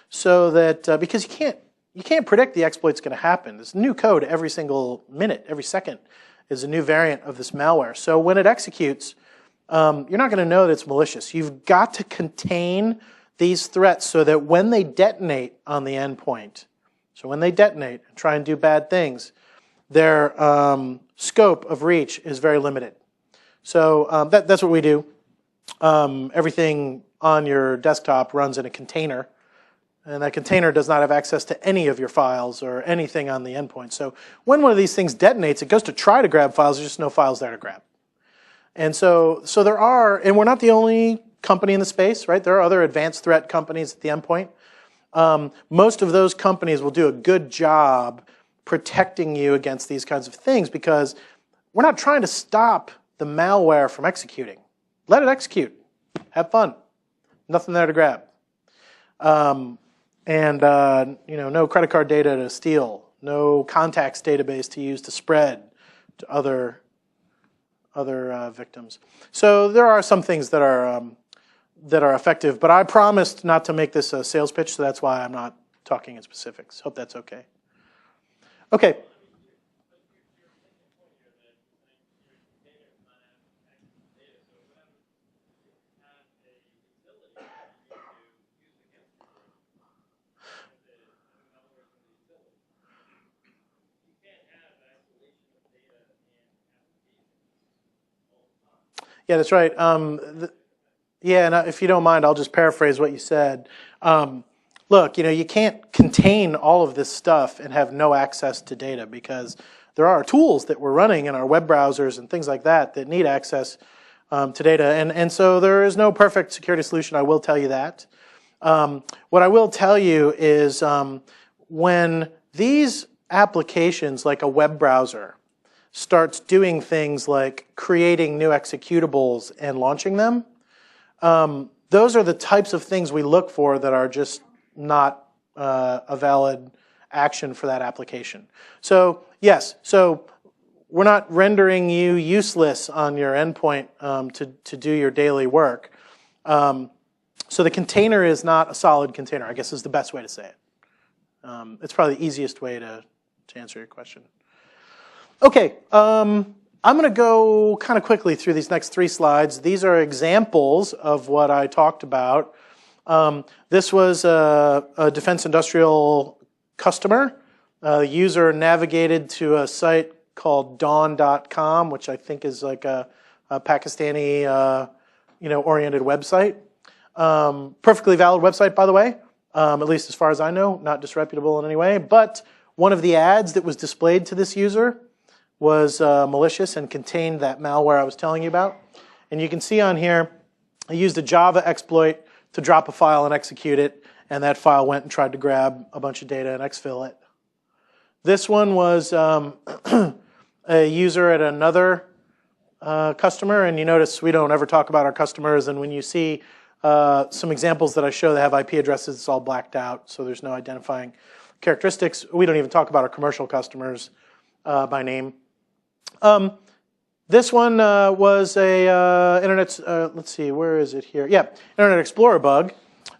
so that because you can't predict the exploit's going to happen. There's new code every single minute, every second is a new variant of this malware. So when it executes, you're not going to know that it's malicious. You've got to contain these threats so that when they detonate on the endpoint, so when they detonate and try and do bad things, their scope of reach is very limited. So that's what we do. Everything on your desktop runs in a container, and that container does not have access to any of your files or anything on the endpoint. So when one of these things detonates, it goes to try to grab files, there's just no files there to grab. And so there are, and we're not the only company in the space, right? There are other advanced threat companies at the endpoint. Most of those companies will do a good job protecting you against these kinds of things, because we're not trying to stop the malware from executing. Let it execute. Have fun. Nothing there to grab. You know, no credit card data to steal. No contacts database to use to spread to other victims. So there are some things that are effective, but I promised not to make this a sales pitch, so that's why I'm not talking in specifics. Hope that's okay. Okay. Yeah, that's right. Yeah, and if you don't mind, I'll just paraphrase what you said. Look, you know, you can't contain all of this stuff and have no access to data, because there are tools that we're running in our web browsers and things like that that need access to data. And so there is no perfect security solution, I will tell you that. What I will tell you is when these applications, like a web browser, starts doing things like creating new executables and launching them, those are the types of things we look for that are just not a valid action for that application. So yes, so we're not rendering you useless on your endpoint to do your daily work. So the container is not a solid container, I guess is the best way to say it. It's probably the easiest way to answer your question. Okay, I'm going to go kind of quickly through these next 3 slides. These are examples of what I talked about. This was a defense industrial customer. The user navigated to a site called dawn.com, which I think is like a Pakistani oriented website. Perfectly valid website, by the way, at least as far as I know, not disreputable in any way. But one of the ads that was displayed to this user was malicious and contained that malware I was telling you about. And you can see on here, I used a Java exploit to drop a file and execute it, and that file went and tried to grab a bunch of data and exfil it. This one was a user at another customer, and you notice we don't ever talk about our customers, and when you see some examples that I show that have IP addresses, it's all blacked out, so there's no identifying characteristics. We don't even talk about our commercial customers by name. This one was a let's see, where is it here? Yeah, Internet Explorer bug.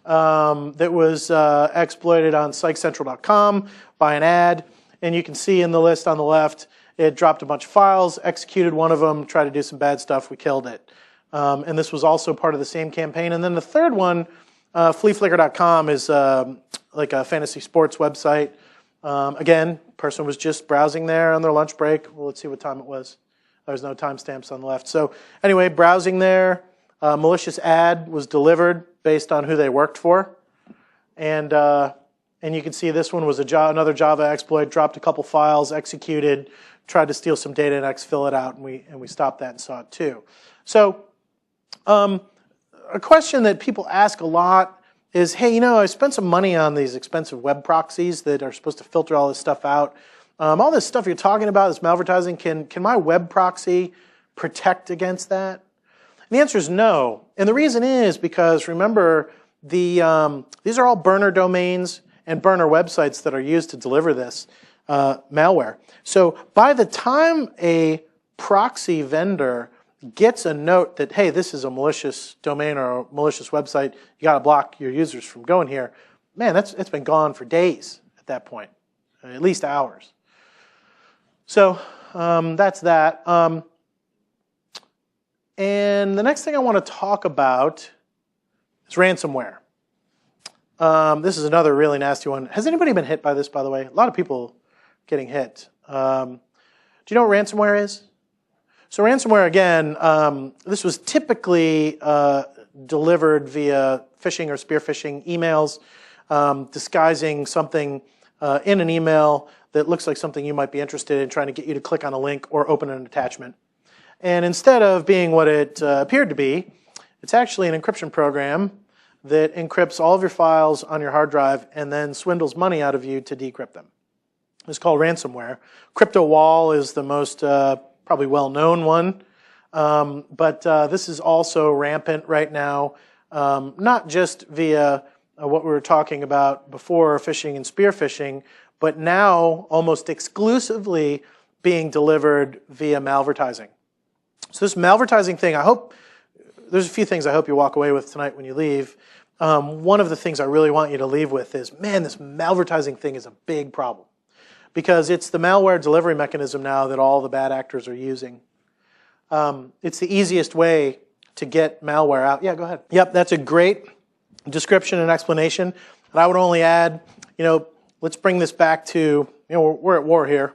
that was exploited on psychcentral.com by an ad. And you can see in the list on the left, it dropped a bunch of files, executed one of them, tried to do some bad stuff, we killed it. And this was also part of the same campaign. And then the third one, fleaflicker.com, is like a fantasy sports website. Again, person was just browsing there on their lunch break. Well, let's see what time it was. There's no timestamps on the left. So anyway, browsing there, malicious ad was delivered based on who they worked for. And you can see this one was another Java exploit, dropped a couple files, executed, tried to steal some data and exfil it out, and we stopped that and saw it too. So a question that people ask a lot is, hey, I spent some money on these expensive web proxies that are supposed to filter all this stuff out. All this stuff you're talking about, this malvertising, can my web proxy protect against that? And the answer is no. And the reason is because, remember, these are all burner domains and burner websites that are used to deliver this malware. So by the time a proxy vendor gets a note that, hey, this is a malicious domain or a malicious website, you got to block your users from going here, man, it's been gone for days at that point, at least hours. So that's that. And the next thing I want to talk about is ransomware. This is another really nasty one. Has anybody been hit by this, by the way? A lot of people getting hit. Do you know what ransomware is? So ransomware, again, this was typically delivered via phishing or spear phishing emails, disguising something in an email that looks like something you might be interested in, trying to get you to click on a link or open an attachment. And instead of being what it appeared to be, it's actually an encryption program that encrypts all of your files on your hard drive and then swindles money out of you to decrypt them. It's called ransomware. CryptoWall is the most probably well-known one, but this is also rampant right now, not just via what we were talking about before, phishing and spear phishing, but now almost exclusively being delivered via malvertising. So this malvertising thing, there's a few things I hope you walk away with tonight when you leave. One of the things I really want you to leave with is, man, this malvertising thing is a big problem. Because it's the malware delivery mechanism now that all the bad actors are using. It's the easiest way to get malware out. Yeah, go ahead. Yep, that's a great description and explanation. And I would only add, let's bring this back to, we're at war here.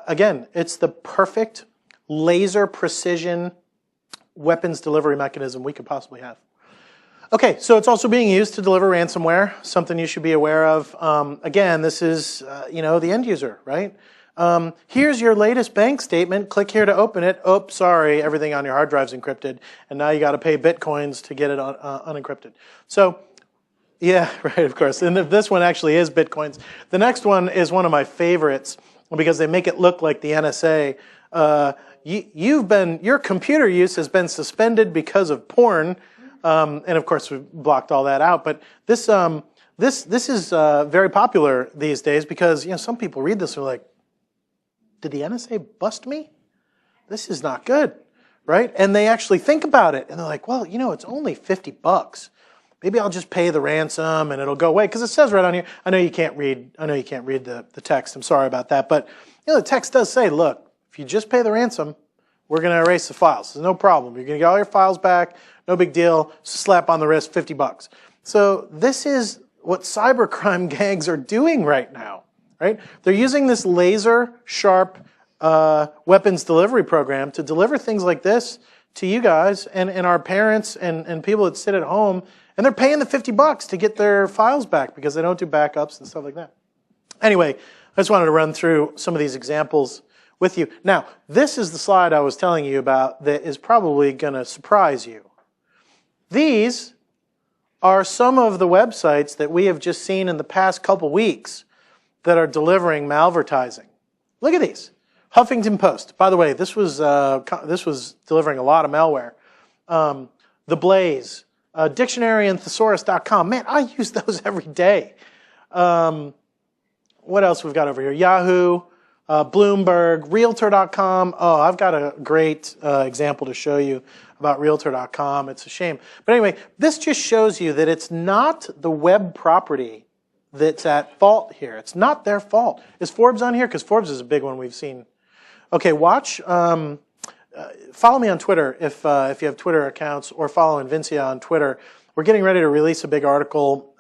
Again, it's the perfect laser precision weapons delivery mechanism we could possibly have. Okay, so it's also being used to deliver ransomware, something you should be aware of. Again, this is, the end user, right? Here's your latest bank statement. Click here to open it. Oh, sorry, everything on your hard drive's encrypted, and now you got to pay bitcoins to get it unencrypted. So, yeah, right, of course. And if this one actually is bitcoins. The next one is one of my favorites because they make it look like the NSA. Your computer use has been suspended because of porn. And of course, we've blocked all that out. But this is very popular these days because some people read this and are like, "Did the NSA bust me? This is not good, right?" And they actually think about it and they're like, "Well, it's only $50. Maybe I'll just pay the ransom and it'll go away." Because it says right on here. I know you can't read the text. I'm sorry about that, but the text does say, "Look, if you just pay the ransom, we're going to erase the files. There's no problem. You're going to get all your files back. No big deal. Slap on the wrist, $50. So this is what cybercrime gangs are doing right now, right? They're using this laser sharp weapons delivery program to deliver things like this to you guys and our parents and people that sit at home, and they're paying the $50 to get their files back because they don't do backups and stuff like that. Anyway, I just wanted to run through some of these examples with you. Now, this is the slide I was telling you about that is probably going to surprise you. These are some of the websites that we have just seen in the past couple weeks that are delivering malvertising. Look at these. Huffington Post. By the way, this was delivering a lot of malware. The Blaze, Dictionary and thesaurus.com. Man, I use those every day. What else we've got over here? Yahoo, Bloomberg, Realtor.com. Oh, I've got a great example to show you about Realtor.com. It's a shame. But anyway, this just shows you that it's not the web property that's at fault here. It's not their fault. Is Forbes on here? Because Forbes is a big one we've seen. Okay, watch. Follow me on Twitter if you have Twitter accounts, or follow Invincea on Twitter. We're getting ready to release a big article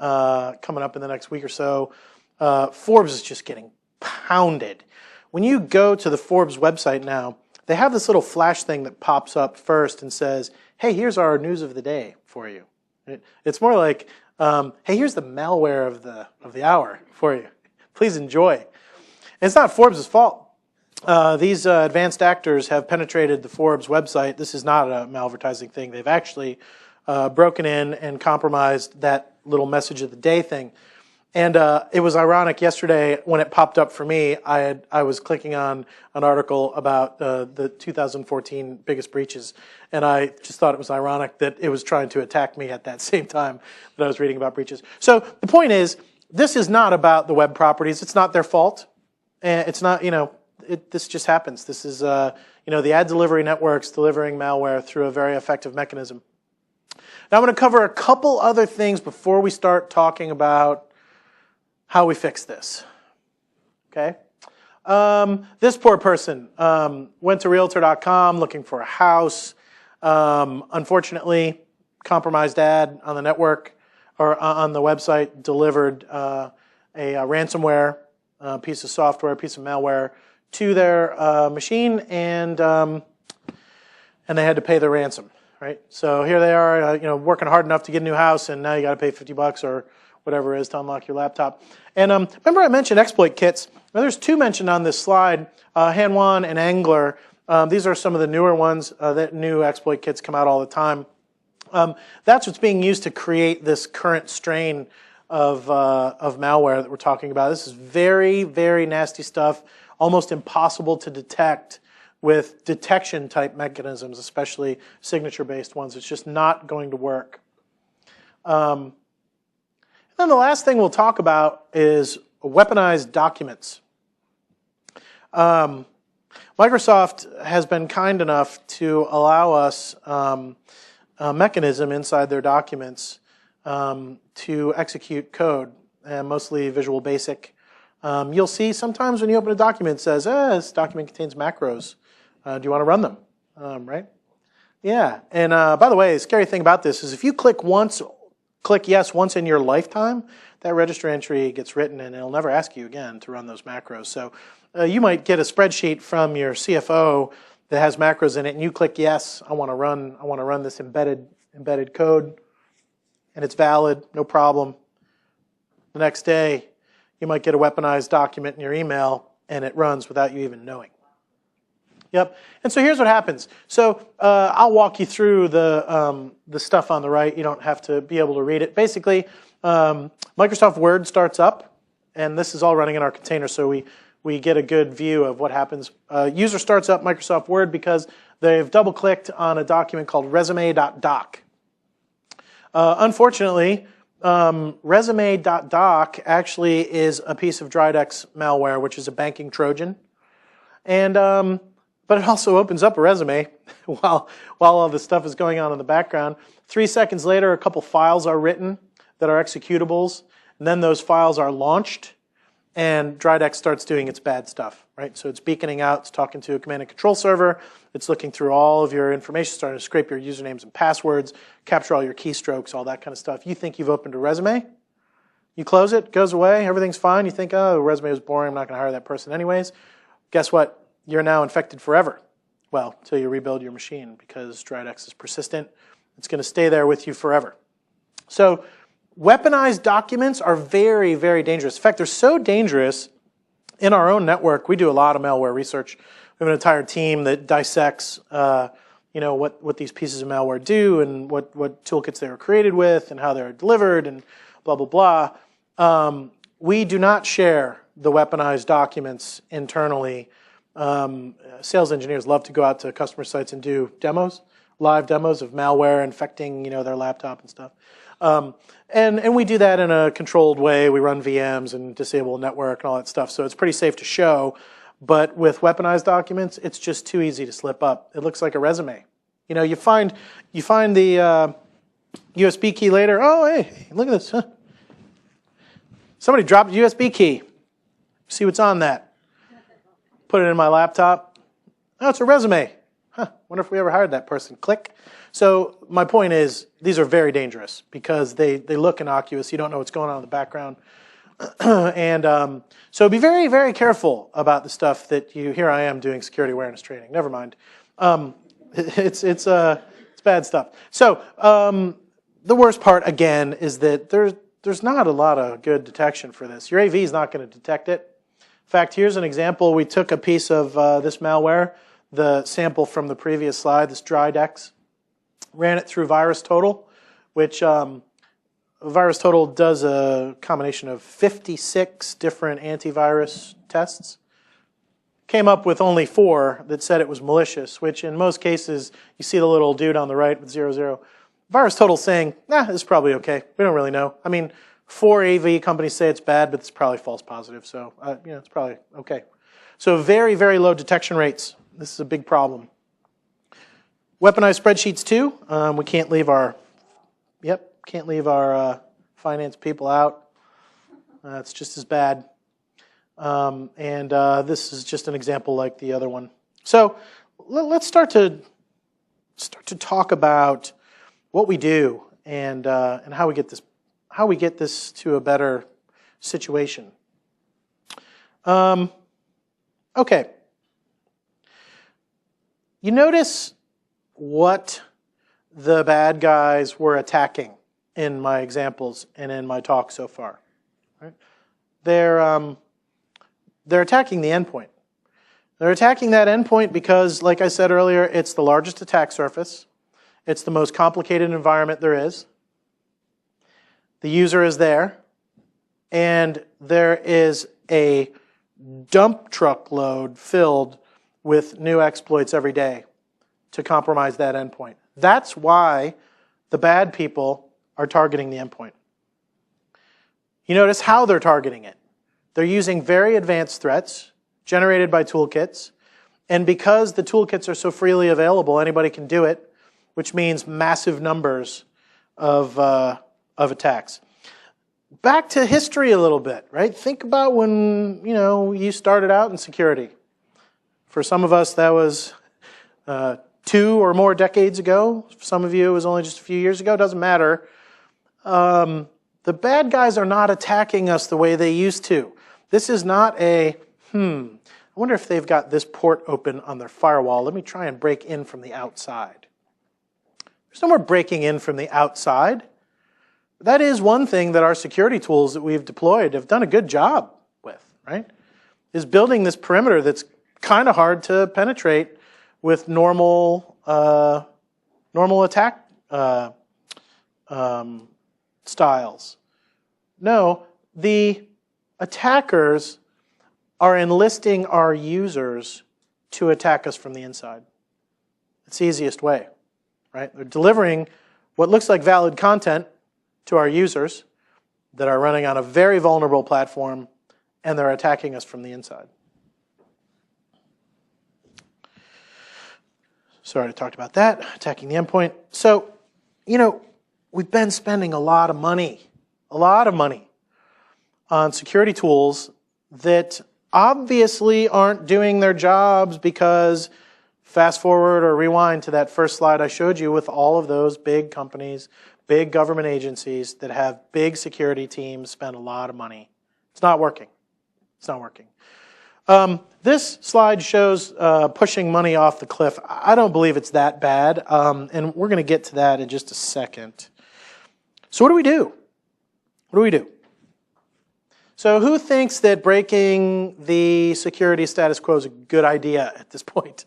coming up in the next week or so. Forbes is just getting pounded. When you go to the Forbes website now, they have this little flash thing that pops up first and says, hey, here's our news of the day for you. It's more like, hey, here's the malware of the hour for you. Please enjoy. And it's not Forbes' fault. These advanced actors have penetrated the Forbes website. This is not a malvertising thing. They've actually broken in and compromised that little message of the day thing. And it was ironic yesterday when it popped up for me. I was clicking on an article about the 2014 biggest breaches, and I just thought it was ironic that it was trying to attack me at that same time that I was reading about breaches. So the point is, this is not about the web properties. It's not their fault, and it's not, this just happens. This is the ad delivery networks delivering malware through a very effective mechanism. Now I'm going to cover a couple other things before we start talking about how we fix this. Okay? This poor person went to Realtor.com looking for a house. Unfortunately, compromised ad on the network or on the website delivered a ransomware piece of software, piece of malware to their machine, and they had to pay the ransom. Right? So here they are, working hard enough to get a new house, and now you got to pay $50 or whatever it is to unlock your laptop. And remember I mentioned exploit kits. Now, there's two mentioned on this slide, Han1 and Angler. These are some of the newer ones. That new exploit kits come out all the time. That's what's being used to create this current strain of malware that we're talking about. This is very, very nasty stuff, almost impossible to detect with detection-type mechanisms, especially signature-based ones. It's just not going to work. Then the last thing we'll talk about is weaponized documents. Microsoft has been kind enough to allow us a mechanism inside their documents to execute code, and mostly Visual Basic. You'll see sometimes when you open a document, it says, this document contains macros. Do you want to run them? Right? Yeah. And by the way, the scary thing about this is if you click yes once in your lifetime, that register entry gets written and it'll never ask you again to run those macros. So you might get a spreadsheet from your CFO that has macros in it, and you click yes, I want to run this embedded code, and it's valid, no problem. The next day, you might get a weaponized document in your email, and it runs without you even knowing. Yep. And so here's what happens. So I'll walk you through the stuff on the right. You don't have to be able to read it. Basically, Microsoft Word starts up, and this is all running in our container, so we get a good view of what happens. User starts up Microsoft Word because they've double-clicked on a document called resume.doc. Unfortunately, resume.doc actually is a piece of Dridex malware, which is a banking Trojan. And but it also opens up a resume while all this stuff is going on in the background. 3 seconds later, a couple files are written that are executables, and then those files are launched, and Dridex starts doing its bad stuff, right? So it's beaconing out, it's talking to a command and control server, it's looking through all of your information, starting to scrape your usernames and passwords, capture all your keystrokes, all that kind of stuff. You think you've opened a resume, you close it, goes away, everything's fine, you think, oh, the resume was boring, I'm not going to hire that person anyways. Guess what? You're now infected forever. Well, until you rebuild your machine, because Dridex is persistent. It's going to stay there with you forever. So weaponized documents are very, very dangerous. In fact, they're so dangerous, in our own network, we do a lot of malware research. We have an entire team that dissects what these pieces of malware do and what toolkits they were created with and how they're delivered and blah, blah, blah. We do not share the weaponized documents internally. Sales engineers love to go out to customer sites and do demos, live demos of malware infecting, their laptop and stuff. And we do that in a controlled way. We run VMs and disable network and all that stuff, so it's pretty safe to show. But with weaponized documents, it's just too easy to slip up. It looks like a resume. You know, you find the USB key later. Oh, hey, look at this. Huh? Somebody dropped a USB key. See what's on that. Put it in my laptop. Oh, it's a resume. Huh, wonder if we ever hired that person. Click. So my point is, these are very dangerous because they look innocuous. You don't know what's going on in the background. And so be very, very careful about the stuff that you, here I am doing security awareness training. Never mind. It's bad stuff. So the worst part, again, is that there's not a lot of good detection for this. Your AV is not going to detect it. In fact, here's an example. We took a piece of this malware, the sample from the previous slide, this DryDex, ran it through VirusTotal, which VirusTotal does a combination of 56 different antivirus tests. Came up with only 4 that said it was malicious, which in most cases, you see the little dude on the right with 00. VirusTotal saying, nah, this is probably okay. We don't really know. I mean, 4 AV companies say it's bad, but it's probably false positive. So, it's probably okay. So very, very low detection rates. This is a big problem. Weaponized spreadsheets too. We can't leave our, finance people out. It's just as bad. This is just an example like the other one. So let's start to talk about what we do and how we get this to a better situation. Okay. You notice what the bad guys were attacking in my examples and in my talk so far. Right? They're attacking the endpoint. They're attacking that endpoint because, like I said earlier, it's the largest attack surface. It's the most complicated environment there is. The user is there. And there is a dump truck load filled with new exploits every day to compromise that endpoint. That's why the bad people are targeting the endpoint. You notice how they're targeting it. They're using very advanced threats generated by toolkits. And because the toolkits are so freely available, anybody can do it, which means massive numbers of attacks. Back to history a little bit, right? Think about when, you started out in security. For some of us, that was 2 or more decades ago. For some of you, it was only just a few years ago. It doesn't matter. The bad guys are not attacking us the way they used to. This is not I wonder if they've got this port open on their firewall. Let me try and break in from the outside. There's no more breaking in from the outside. That is one thing that our security tools that we've deployed have done a good job with, right? Is building this perimeter that's kind of hard to penetrate with normal attack styles. No, the attackers are enlisting our users to attack us from the inside. It's the easiest way, right? They're delivering what looks like valid content to our users that are running on a very vulnerable platform, and they're attacking us from the inside. So I already talked about that, attacking the endpoint. So, we've been spending a lot of money on security tools that obviously aren't doing their jobs because, fast forward or rewind to that first slide I showed you with all of those big companies, big government agencies that have big security teams spend a lot of money. It's not working. It's not working. This slide shows pushing money off the cliff. I don't believe it's that bad, and we're going to get to that in just a second. So what do we do? What do we do? So who thinks that breaking the security status quo is a good idea at this point?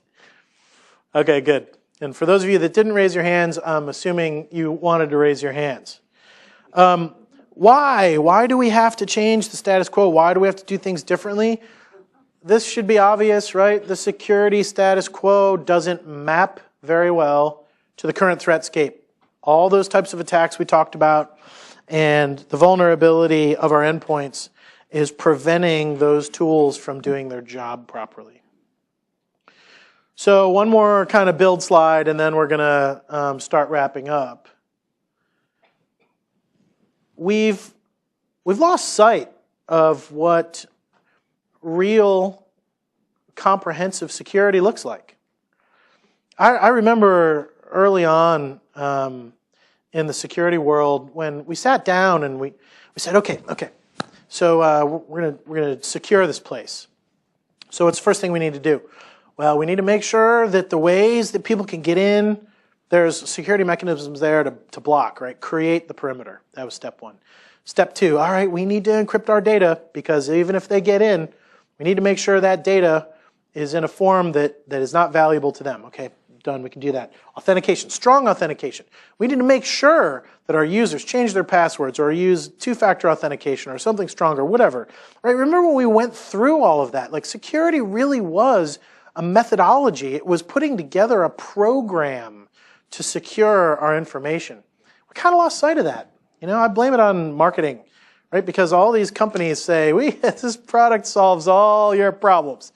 Okay, good. And for those of you that didn't raise your hands, I'm assuming you wanted to raise your hands. Why? Why do we have to change the status quo? Why do we have to do things differently? This should be obvious, right? The security status quo doesn't map very well to the current threatscape. All those types of attacks we talked about and the vulnerability of our endpoints is preventing those tools from doing their job properly. So one more kind of build slide, and then we're going to start wrapping up. We've lost sight of what real comprehensive security looks like. I remember early on in the security world when we sat down and we said, okay, so we're gonna secure this place. So what's the first thing we need to do? Well, we need to make sure that the ways that people can get in, there's security mechanisms there to block, right? Create the perimeter. That was step one. Step two, all right, we need to encrypt our data because even if they get in, we need to make sure that data is in a form that is not valuable to them. Okay, done, we can do that. Authentication, strong authentication. We need to make sure that our users change their passwords or use two-factor authentication or something stronger, whatever. Right? Remember when we went through all of that? Like security really was a methodology. It was putting together a program to secure our information. We kind of lost sight of that. You know, I blame it on marketing, right? Because all these companies say, this product solves all your problems,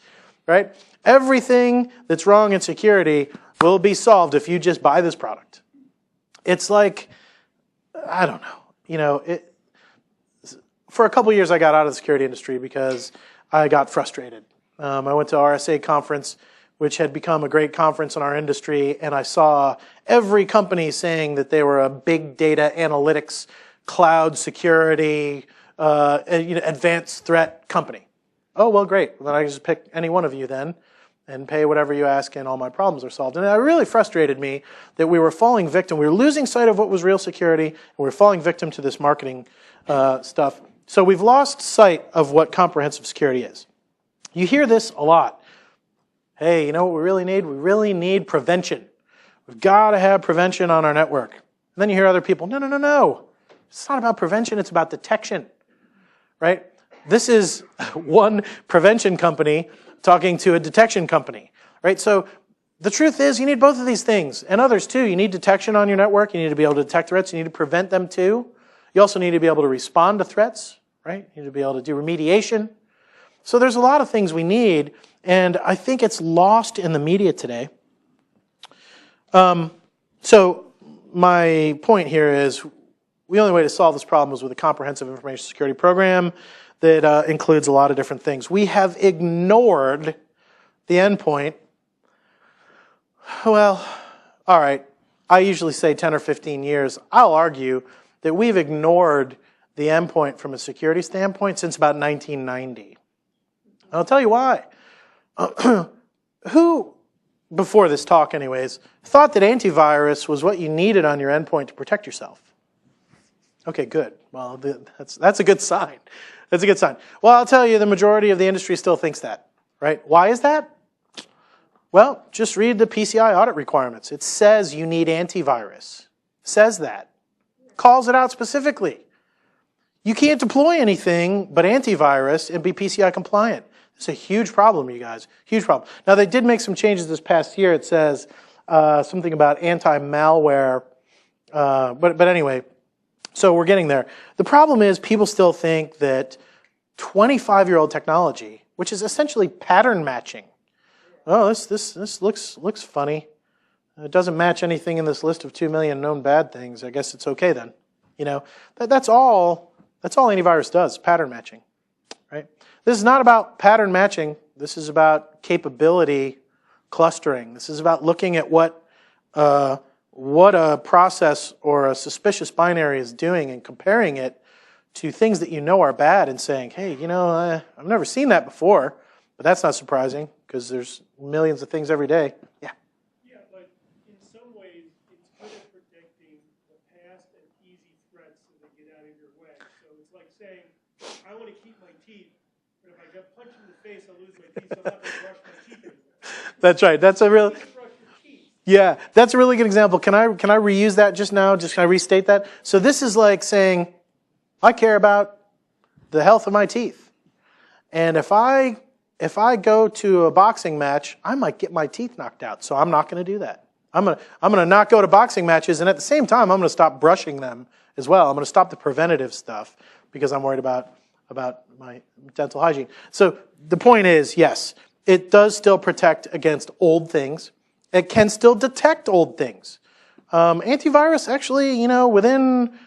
right? Everything that's wrong in security will be solved if you just buy this product. It's like, I don't know. You know, for a couple years I got out of the security industry because I got frustrated. I went to RSA conference, which had become a great conference in our industry, and I saw every company saying that they were a big data analytics, cloud security, advanced threat company. Oh, well, great. Well, then I can just pick any one of you then and pay whatever you ask and all my problems are solved. And it really frustrated me that we were falling victim. We were losing sight of what was real security, and we were falling victim to this marketing stuff. So we've lost sight of what comprehensive security is. You hear this a lot. Hey, you know what we really need? We really need prevention. We've got to have prevention on our network. And then you hear other people, no. It's not about prevention, it's about detection, right? This is one prevention company talking to a detection company, right? So the truth is you need both of these things, and others too. You need detection on your network. You need to be able to detect threats. You need to prevent them too. You also need to be able to respond to threats, right? You need to be able to do remediation. So there's a lot of things we need, and I think it's lost in the media today. So my point here is the only way to solve this problem is with a comprehensive information security program that includes a lot of different things. We have ignored the endpoint. Well, all right, I usually say 10 or 15 years. I'll argue that we've ignored the endpoint from a security standpoint since about 1990. I'll tell you why. Who, before this talk anyways, thought that antivirus was what you needed on your endpoint to protect yourself? Okay, good. Well, that's a good sign. That's a good sign. Well, I'll tell you, the majority of the industry still thinks that, right? Why is that? Well, just read the PCI audit requirements. It says you need antivirus. It says that. It calls it out specifically. You can't deploy anything but antivirus and be PCI compliant. It's a huge problem, you guys. Huge problem. Now, they did make some changes this past year. It says something about anti-malware. But anyway, so we're getting there. The problem is people still think that 25-year-old technology, which is essentially pattern matching. Oh, this looks funny. It doesn't match anything in this list of 2 million known bad things. I guess it's okay then. You know, that's all antivirus does, pattern matching, right? This is not about pattern matching. This is about capability clustering. This is about looking at what a process or a suspicious binary is doing and comparing it to things that you know are bad and saying, hey, you know, I've never seen that before, but that's not surprising because there's millions of things every day. Yeah. Yeah, but in some ways, it's good at predicting the past and easy threats so they get out of your way. So it's like saying, I want to keep my teeth, but if I get punched in the face, I'll lose my teeth, so I'm not going to brush my teeth anymore. That's right. That's a real... Yeah, that's a really good example. Can I reuse that just now? Can I restate that? So this is like saying, I care about the health of my teeth. And if I go to a boxing match, I might get my teeth knocked out. So I'm not going to do that. I'm going to not go to boxing matches, and at the same time, I'm going to stop brushing them as well. I'm going to stop the preventative stuff because I'm worried about about my dental hygiene. So the point is, yes, it does still protect against old things. It can still detect old things. Antivirus actually, within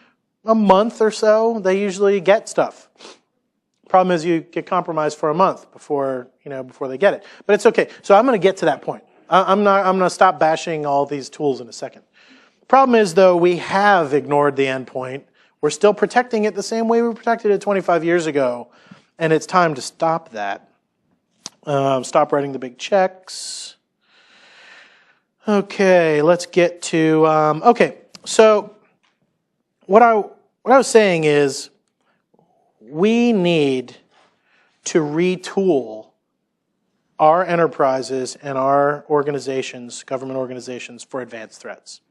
a month or so, they usually get stuff. Problem is you get compromised for a month before they get it. But it's okay. So I'm going to get to that point. I'm going to stop bashing all these tools in a second. Problem is, though, we have ignored the endpoint. We're still protecting it the same way we protected it 25 years ago. And it's time to stop that. Stop writing the big checks. Okay, let's get to, so what I was saying is we need to retool our enterprises and our organizations, government organizations, for advanced threats.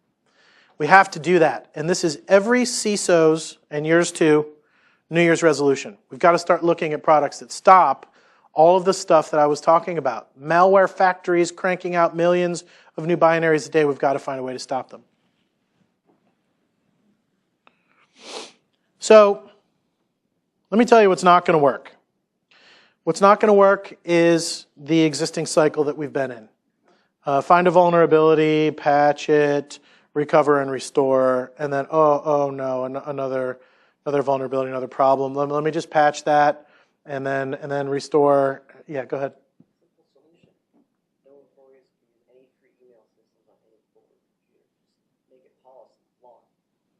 We have to do that. And this is every CISO's, and yours too, New Year's resolution. We've got to start looking at products that stop all of the stuff that I was talking about. Malware factories cranking out millions of new binaries a day. We've got to find a way to stop them. So let me tell you what's not going to work. What's not going to work is the existing cycle that we've been in. Find a vulnerability, patch it, recover and restore, and then, oh no, another vulnerability, another problem. Let me just patch that. And then restore. Yeah, go ahead. Solution. No employees can use any free email systems on any corporate computer. Just make it policy, block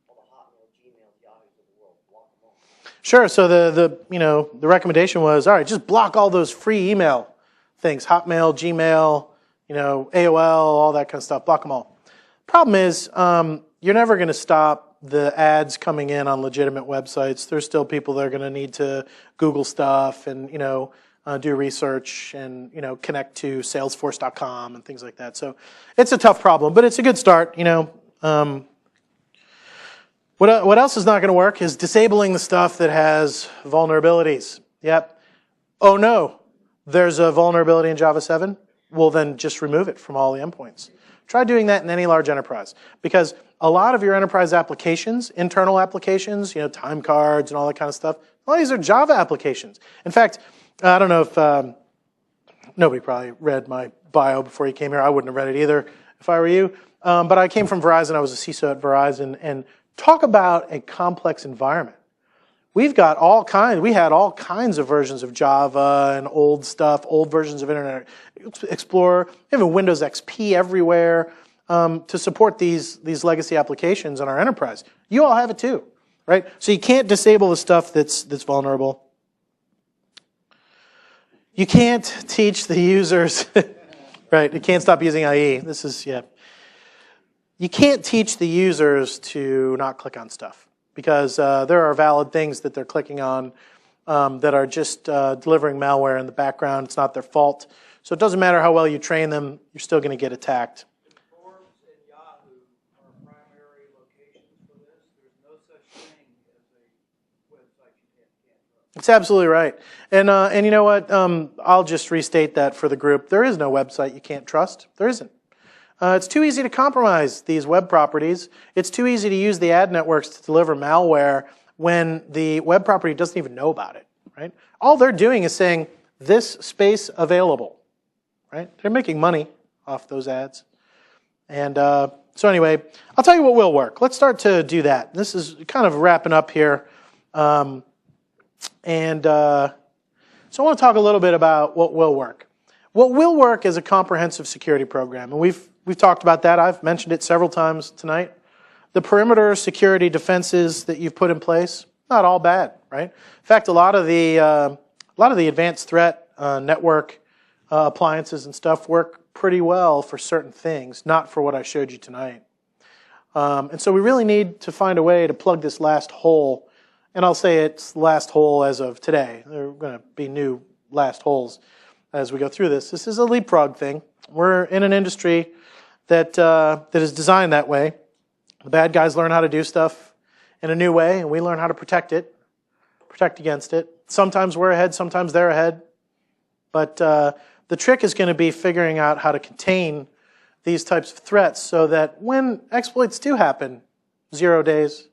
all the Hotmail, Gmail, Yahoos of the world. Block them all. Sure. So the recommendation was, all right, just block all those free email things, Hotmail, Gmail, AOL, all that kind of stuff. Block them all. Problem is, you're never going to stop the ads coming in on legitimate websites. There's still people that are going to need to Google stuff and do research and connect to Salesforce.com and things like that. So it's a tough problem, but it's a good start. What else is not going to work is disabling the stuff that has vulnerabilities. Yep. Oh no, there's a vulnerability in Java 7. Well, then just remove it from all the endpoints. Try doing that in any large enterprise, because a lot of your enterprise applications, internal applications, time cards and all that kind of stuff, a lot of these are Java applications. In fact, I don't know if nobody probably read my bio before you came here. I wouldn't have read it either if I were you. But I came from Verizon. I was a CISO at Verizon. And talk about a complex environment. We had all kinds of versions of Java and old stuff, old versions of Internet Explorer, even Windows XP everywhere to support these legacy applications in our enterprise. You all have it too, right? So you can't disable the stuff that's vulnerable. You can't teach the users, right? You can't stop using IE. You can't teach the users to not click on stuff, because there are valid things that they're clicking on that are just delivering malware in the background. It's not their fault. So it doesn't matter how well you train them, you're still going to get attacked. Forbes and Yahoo are primary locations for this. There's no such thing as a website you can't trust. It's absolutely right. And you know what? I'll just restate that for the group. There is no website you can't trust. There isn't. It's too easy to compromise these web properties. It's too easy to use the ad networks to deliver malware when the web property doesn't even know about it, right? All they're doing is saying, this space available, right? They're making money off those ads. And so anyway, I'll tell you what will work. Let's start to do that. This is kind of wrapping up here. So I want to talk a little bit about what will work. What will work is a comprehensive security program. And we've talked about that. I've mentioned it several times tonight. The perimeter security defenses that you've put in place, not all bad, right? In fact, a lot of the advanced threat network appliances and stuff work pretty well for certain things, not for what I showed you tonight. And so we really need to find a way to plug this last hole. And I'll say it's the last hole as of today. There are going to be new last holes as we go through this. This is a leapfrog thing. We're in an industry that is designed that way. The bad guys learn how to do stuff in a new way, and we learn how to protect against it. Sometimes we're ahead, sometimes they're ahead. But the trick is going to be figuring out how to contain these types of threats so that when exploits do happen, 0 days,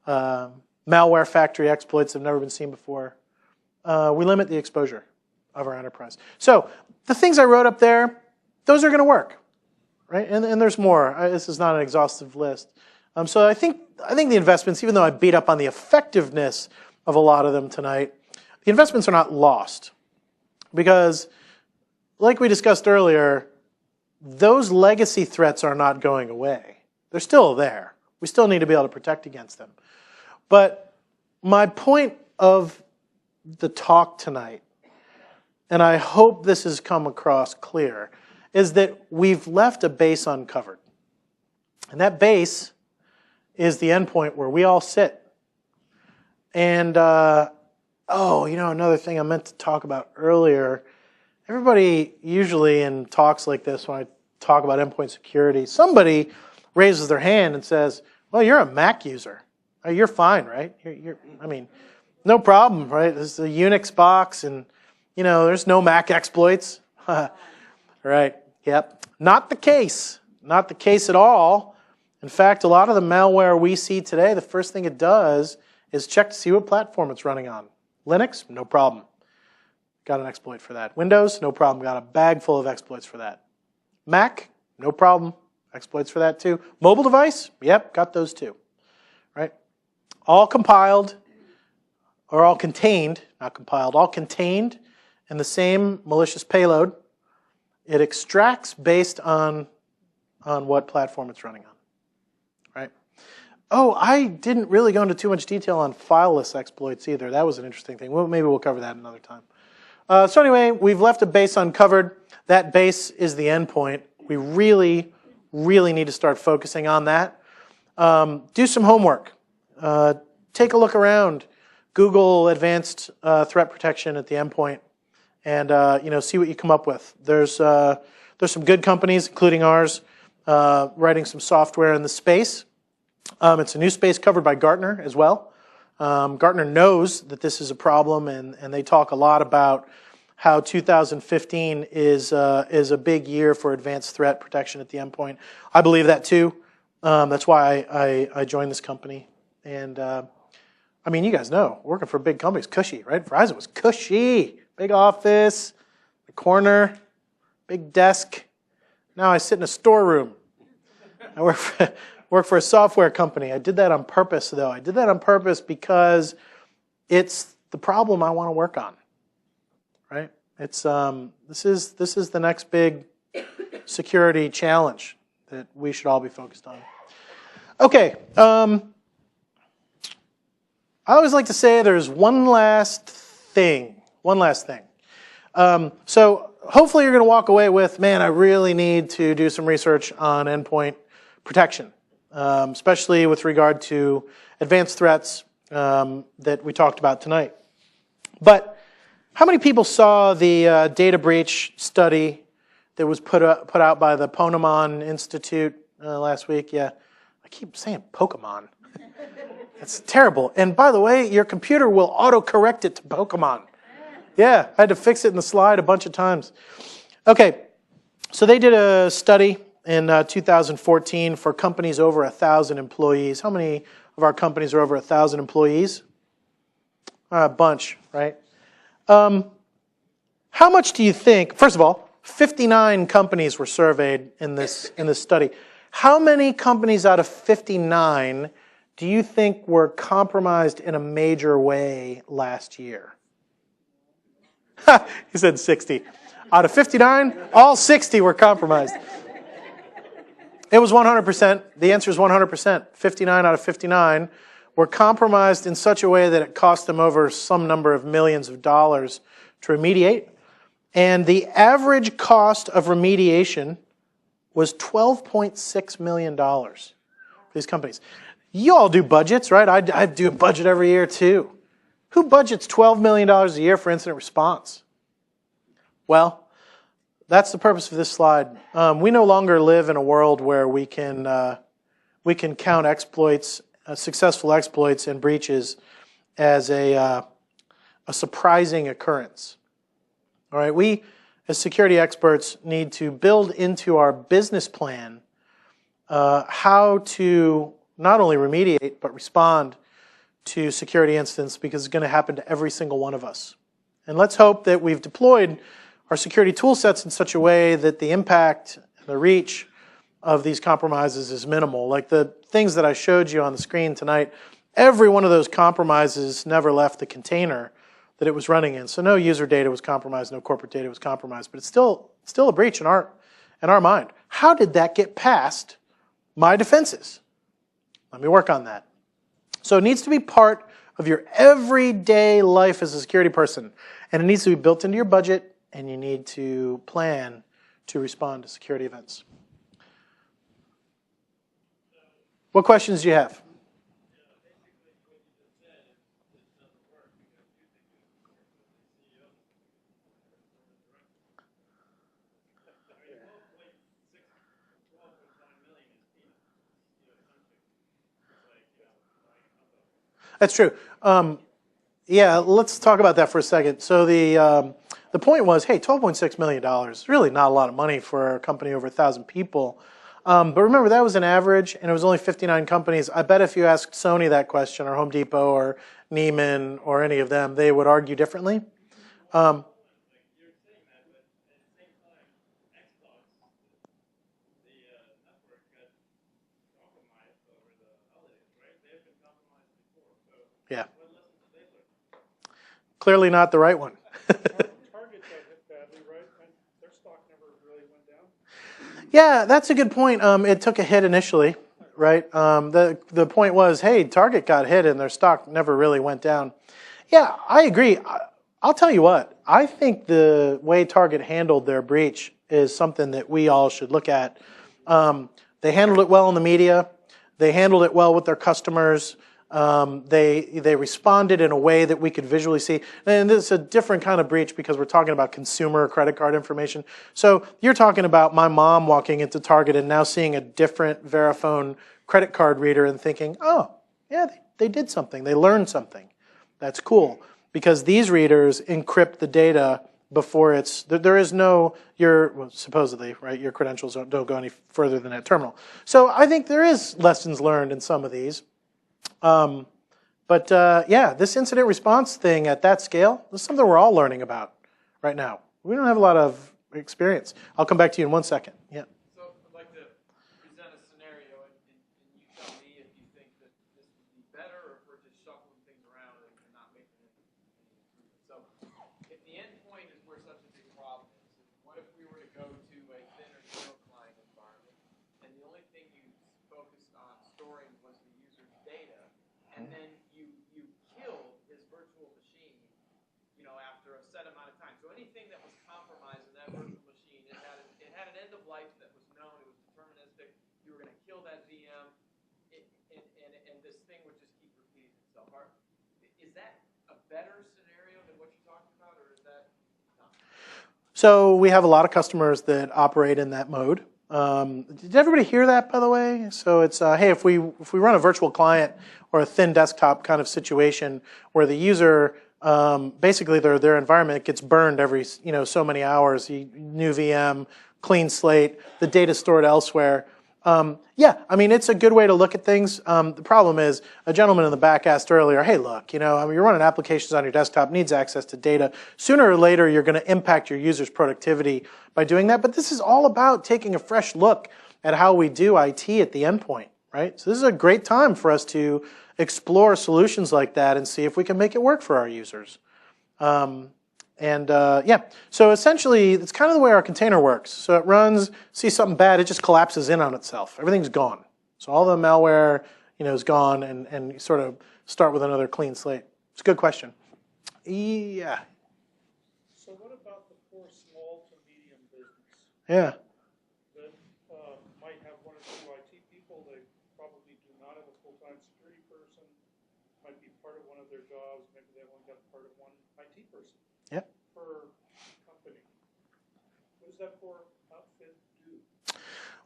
malware factory exploits have never been seen before, we limit the exposure of our enterprise. So the things I wrote up there, those are going to work, right? And there's more. This is not an exhaustive list. So I think the investments, even though I beat up on the effectiveness of a lot of them tonight, the investments are not lost. Because, like we discussed earlier, those legacy threats are not going away. They're still there. We still need to be able to protect against them. But my point of the talk tonight, and I hope this has come across clear, is that we've left a base uncovered. And that base is the endpoint where we all sit. And, another thing I meant to talk about earlier, everybody usually in talks like this, when I talk about endpoint security, somebody raises their hand and says, well, you're a Mac user. You're fine, right? No problem, right? This is a Unix box and, there's no Mac exploits. Right, yep. Not the case. Not the case at all. In fact, a lot of the malware we see today, the first thing it does is check to see what platform it's running on. Linux, no problem. Got an exploit for that. Windows, no problem. Got a bag full of exploits for that. Mac, no problem. Exploits for that too. Mobile device, yep, got those too. Right? All compiled, or all contained, not compiled, all contained in the same malicious payload. It extracts based on what platform it's running on. Right? Oh, I didn't really go into too much detail on fileless exploits either. That was an interesting thing. Well, maybe we'll cover that another time. So anyway, we've left a base uncovered. That base is the endpoint. We really, really need to start focusing on that. Do some homework. Take a look around. Google advanced threat protection at the endpoint, and see what you come up with. There's some good companies, including ours, writing some software in the space. It's a new space covered by Gartner as well. Gartner knows that this is a problem, and they talk a lot about how 2015 is a big year for advanced threat protection at the endpoint. I believe that too. That's why I joined this company. And you guys know, working for a big company is cushy, right? Verizon was cushy. Big office, the corner, big desk. Now I sit in a storeroom. I work for a software company. I did that on purpose, though. I did that on purpose because it's the problem I want to work on. Right? It's this is the next big security challenge that we should all be focused on. Okay. I always like to say there's one last thing. So hopefully you're going to walk away with, man, I really need to do some research on endpoint protection, especially with regard to advanced threats that we talked about tonight. But how many people saw the data breach study that was put out by the Ponemon Institute last week? Yeah, I keep saying Pokemon. That's terrible. And by the way, your computer will autocorrect it to Pokemon. Yeah, I had to fix it in the slide a bunch of times. Okay, so they did a study in 2014 for companies over 1,000 employees. How many of our companies are over 1,000 employees? A bunch, right? How much do you think, first of all, 59 companies were surveyed in this study. How many companies out of 59 do you think were compromised in a major way last year? He said 60. Out of 59, all 60 were compromised. It was 100%. The answer is 100%. 59 out of 59 were compromised in such a way that it cost them over some number of millions of dollars to remediate. And the average cost of remediation was $12.6 million for these companies. You all do budgets, right? I do a budget every year too. Who budgets $12 million a year for incident response? Well, that's the purpose of this slide. We no longer live in a world where we can count exploits, successful exploits and breaches as a surprising occurrence. All right, we as security experts need to build into our business plan how to not only remediate but respond to security incidents, because it's going to happen to every single one of us. And let's hope that we've deployed our security tool sets in such a way that the impact, the reach of these compromises is minimal. Like the things that I showed you on the screen tonight, every one of those compromises never left the container that it was running in. So no user data was compromised, no corporate data was compromised, but it's still a breach in our mind. How did that get past my defenses? Let me work on that. So it needs to be part of your everyday life as a security person, and it needs to be built into your budget, and you need to plan to respond to security events. What questions do you have? That's true. Yeah, let's talk about that for a second. So the point was, hey, $12.6 million is really not a lot of money for a company over 1,000 people. But remember, that was an average, and it was only 59 companies. I bet if you asked Sony that question, or Home Depot, or Neiman, or any of them, they would argue differently. Yeah. Clearly not the right one. Target got hit badly, right? And their stock never really went down. Yeah, that's a good point. It took a hit initially, right? The point was, hey, Target got hit and their stock never really went down. Yeah, I agree. I'll tell you what. I think the way Target handled their breach is something that we all should look at. They handled it well in the media. They handled it well with their customers. They responded in a way that we could visually see. And this is a different kind of breach because we're talking about consumer credit card information. So you're talking about my mom walking into Target and now seeing a different Verifone credit card reader and thinking, oh, yeah, they did something. They learned something. That's cool. Because these readers encrypt the data before there is no, supposedly, right, your credentials don't go any further than that terminal. So I think there is lessons learned in some of these. Yeah, this incident response thing at that scale, this is something we're all learning about right now. We don't have a lot of experience. I'll come back to you in 1 second. Yeah. So I'd like to present a scenario, and you tell me if you think that this would be better or if we're just shuffling things around and not making any improvement. So if the endpoint is where such a big problem is, what if we were to go to a thinner zero client environment, and the only thing you focused on storing was the user's data, and then you killed his virtual machine, after a set amount of time. So anything that was compromised in that virtual machine, it had an end of life that was known. It was deterministic. You were going to kill that VM, and this thing would just keep repeating itself. Is that a better scenario than what you're talking about, or is that not? So we have a lot of customers that operate in that mode. Did everybody hear that, by the way? So it's, hey, if we run a virtual client or a thin desktop kind of situation where the user, basically their environment gets burned every so many hours, new VM, clean slate, the data stored elsewhere. Yeah, I mean, it's a good way to look at things. The problem is, a gentleman in the back asked earlier, hey, look, you're running applications on your desktop, needs access to data. Sooner or later, you're going to impact your users' productivity by doing that. But this is all about taking a fresh look at how we do IT at the endpoint, right? So this is a great time for us to explore solutions like that and see if we can make it work for our users. Yeah, so essentially, it's kind of the way our container works. So it runs, sees something bad, it just collapses in on itself. Everything's gone. So all the malware, is gone, and you sort of start with another clean slate. It's a good question. Yeah. So what about the poor small to medium business Yeah. that might have one or two IT people? They probably do not have a full-time security person. Might be part of one of their jobs. Maybe they only got part of one IT person. Yep. Per company. What does that poor outfit do?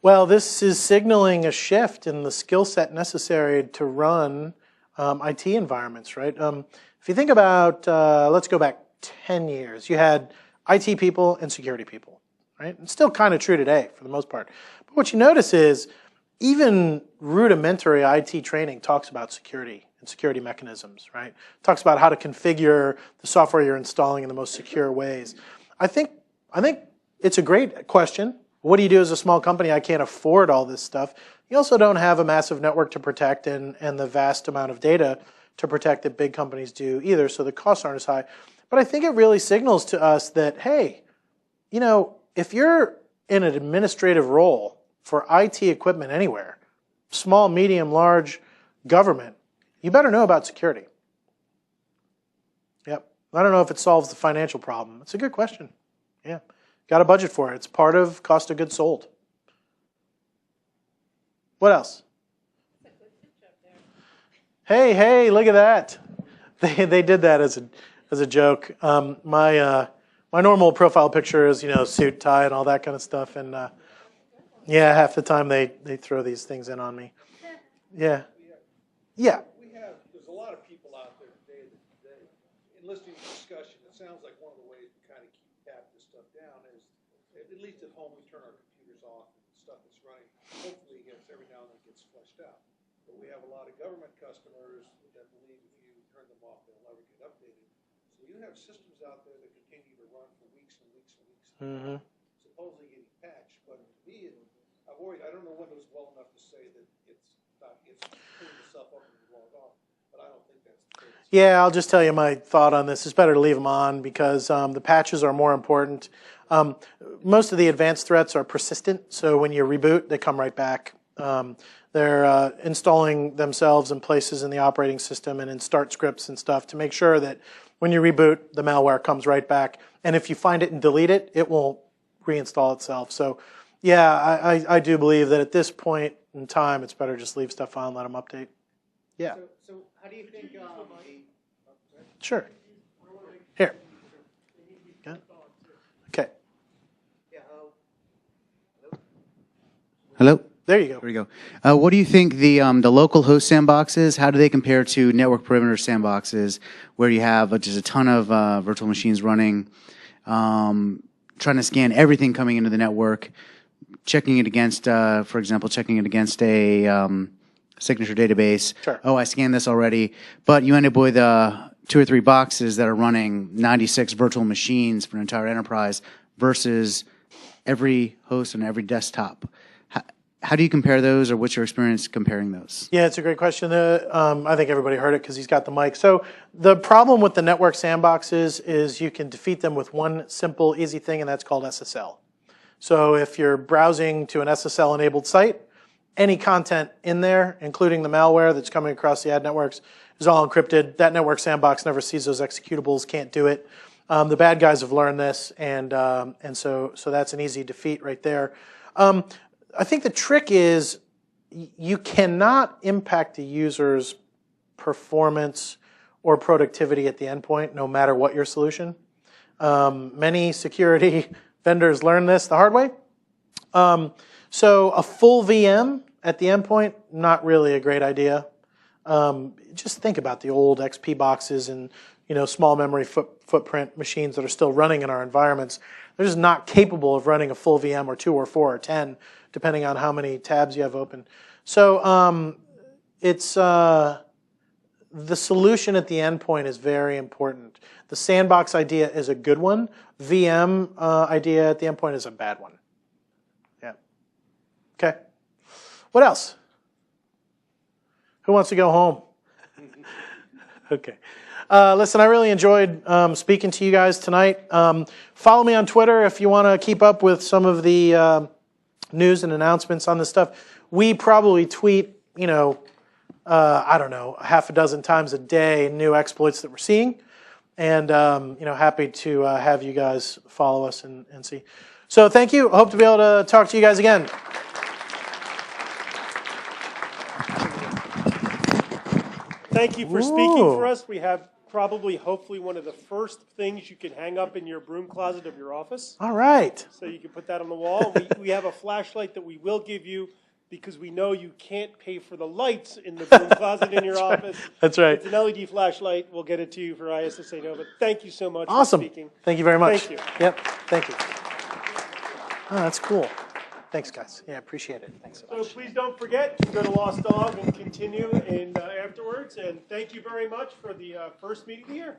Well, this is signaling a shift in the skill set necessary to run IT environments, right? If you think about, let's go back 10 years. You had IT people and security people, right? It's still kind of true today for the most part. But what you notice is even rudimentary IT training talks about security. and security mechanisms, right? Talks about how to configure the software you're installing in the most secure ways. I think it's a great question. What do you do as a small company? I can't afford all this stuff. You also don't have a massive network to protect and the vast amount of data to protect that big companies do either, so the costs aren't as high. But I think it really signals to us that, hey, you know, if you're in an administrative role for IT equipment anywhere, small, medium, large, government, you better know about security. Yep. I don't know if it solves the financial problem. It's a good question. Yeah. Got a budget for it. It's part of cost of goods sold. What else? Hey, look at that. They did that as a joke. My normal profile picture is, you know, suit, tie, and all that kind of stuff. And yeah, half the time they throw these things in on me. Yeah. There's a lot of people out there today that in listening to discussion, it sounds like one of the ways to kind of cap this stuff down is, at least at home, we turn our computers off and stuff that's running, hopefully every now and then gets flushed out. But we have a lot of government customers that believe if you turn them off, they'll never get updated. So you have systems out there that continue to run for weeks and weeks and weeks, supposedly getting patched. But to me, I don't know Windows well enough to say that it's cleaned itself up and logged off, but I don't think that's the case. Yeah, I'll just tell you my thought on this. It's better to leave them on because the patches are more important. Most of the advanced threats are persistent, so when you reboot, they come right back. They're installing themselves in places in the operating system and in start scripts and stuff to make sure that when you reboot, the malware comes right back. And if you find it and delete it, it won't reinstall itself. So yeah, I do believe that at this point in time, it's better just leave stuff on, let them update. Yeah. So how do you think? Sure. Here. Yeah. Okay. Yeah. Hello? There you go. There we go. What do you think the local host sandboxes, how do they compare to network perimeter sandboxes where you have just a ton of virtual machines running, trying to scan everything coming into the network, checking it against, for example, checking it against a signature database. Sure. Oh, I scanned this already. But you end up with 2 or 3 boxes that are running 96 virtual machines for an entire enterprise versus every host on every desktop. How do you compare those, or what's your experience comparing those? Yeah, it's a great question. I think everybody heard it because he's got the mic. So the problem with the network sandboxes is you can defeat them with one simple, easy thing, and that's called SSL. So if you're browsing to an SSL-enabled site, any content in there, including the malware that's coming across the ad networks, is all encrypted. That network sandbox never sees those executables, can't do it. The bad guys have learned this, and so that's an easy defeat right there. I think the trick is you cannot impact the user's performance or productivity at the endpoint, no matter what your solution. Many security vendors learn this the hard way. So a full VM at the endpoint, not really a great idea. Just think about the old XP boxes and small memory footprint machines that are still running in our environments. They're just not capable of running a full VM or 2 or 4 or 10, depending on how many tabs you have open. So it's the solution at the endpoint is very important. The sandbox idea is a good one. VM idea at the endpoint is a bad one. Yeah. Okay. What else? Who wants to go home? Okay. Listen, I really enjoyed speaking to you guys tonight. Follow me on Twitter if you want to keep up with some of the news and announcements on this stuff. We probably tweet, I don't know, 6 times a day new exploits that we're seeing. And, happy to have you guys follow us and see. So thank you. I hope to be able to talk to you guys again. Thank you for speaking for us. We have probably, hopefully, one of the first things you can hang up in your broom closet of your office. All right. So you can put that on the wall. We have a flashlight that we will give you because we know you can't pay for the lights in the broom closet in your office. That's right. It's an LED flashlight. We'll get it to you for ISSA-NOVA. Thank you so much Awesome. for speaking. Thank you very much. Thank you. Yep. Thank you. Oh, that's cool. Thanks, guys. Yeah, appreciate it. Thanks so So much. please don't forget to go to Lost Dog and continue afterwards. And thank you very much for the first meeting of the year.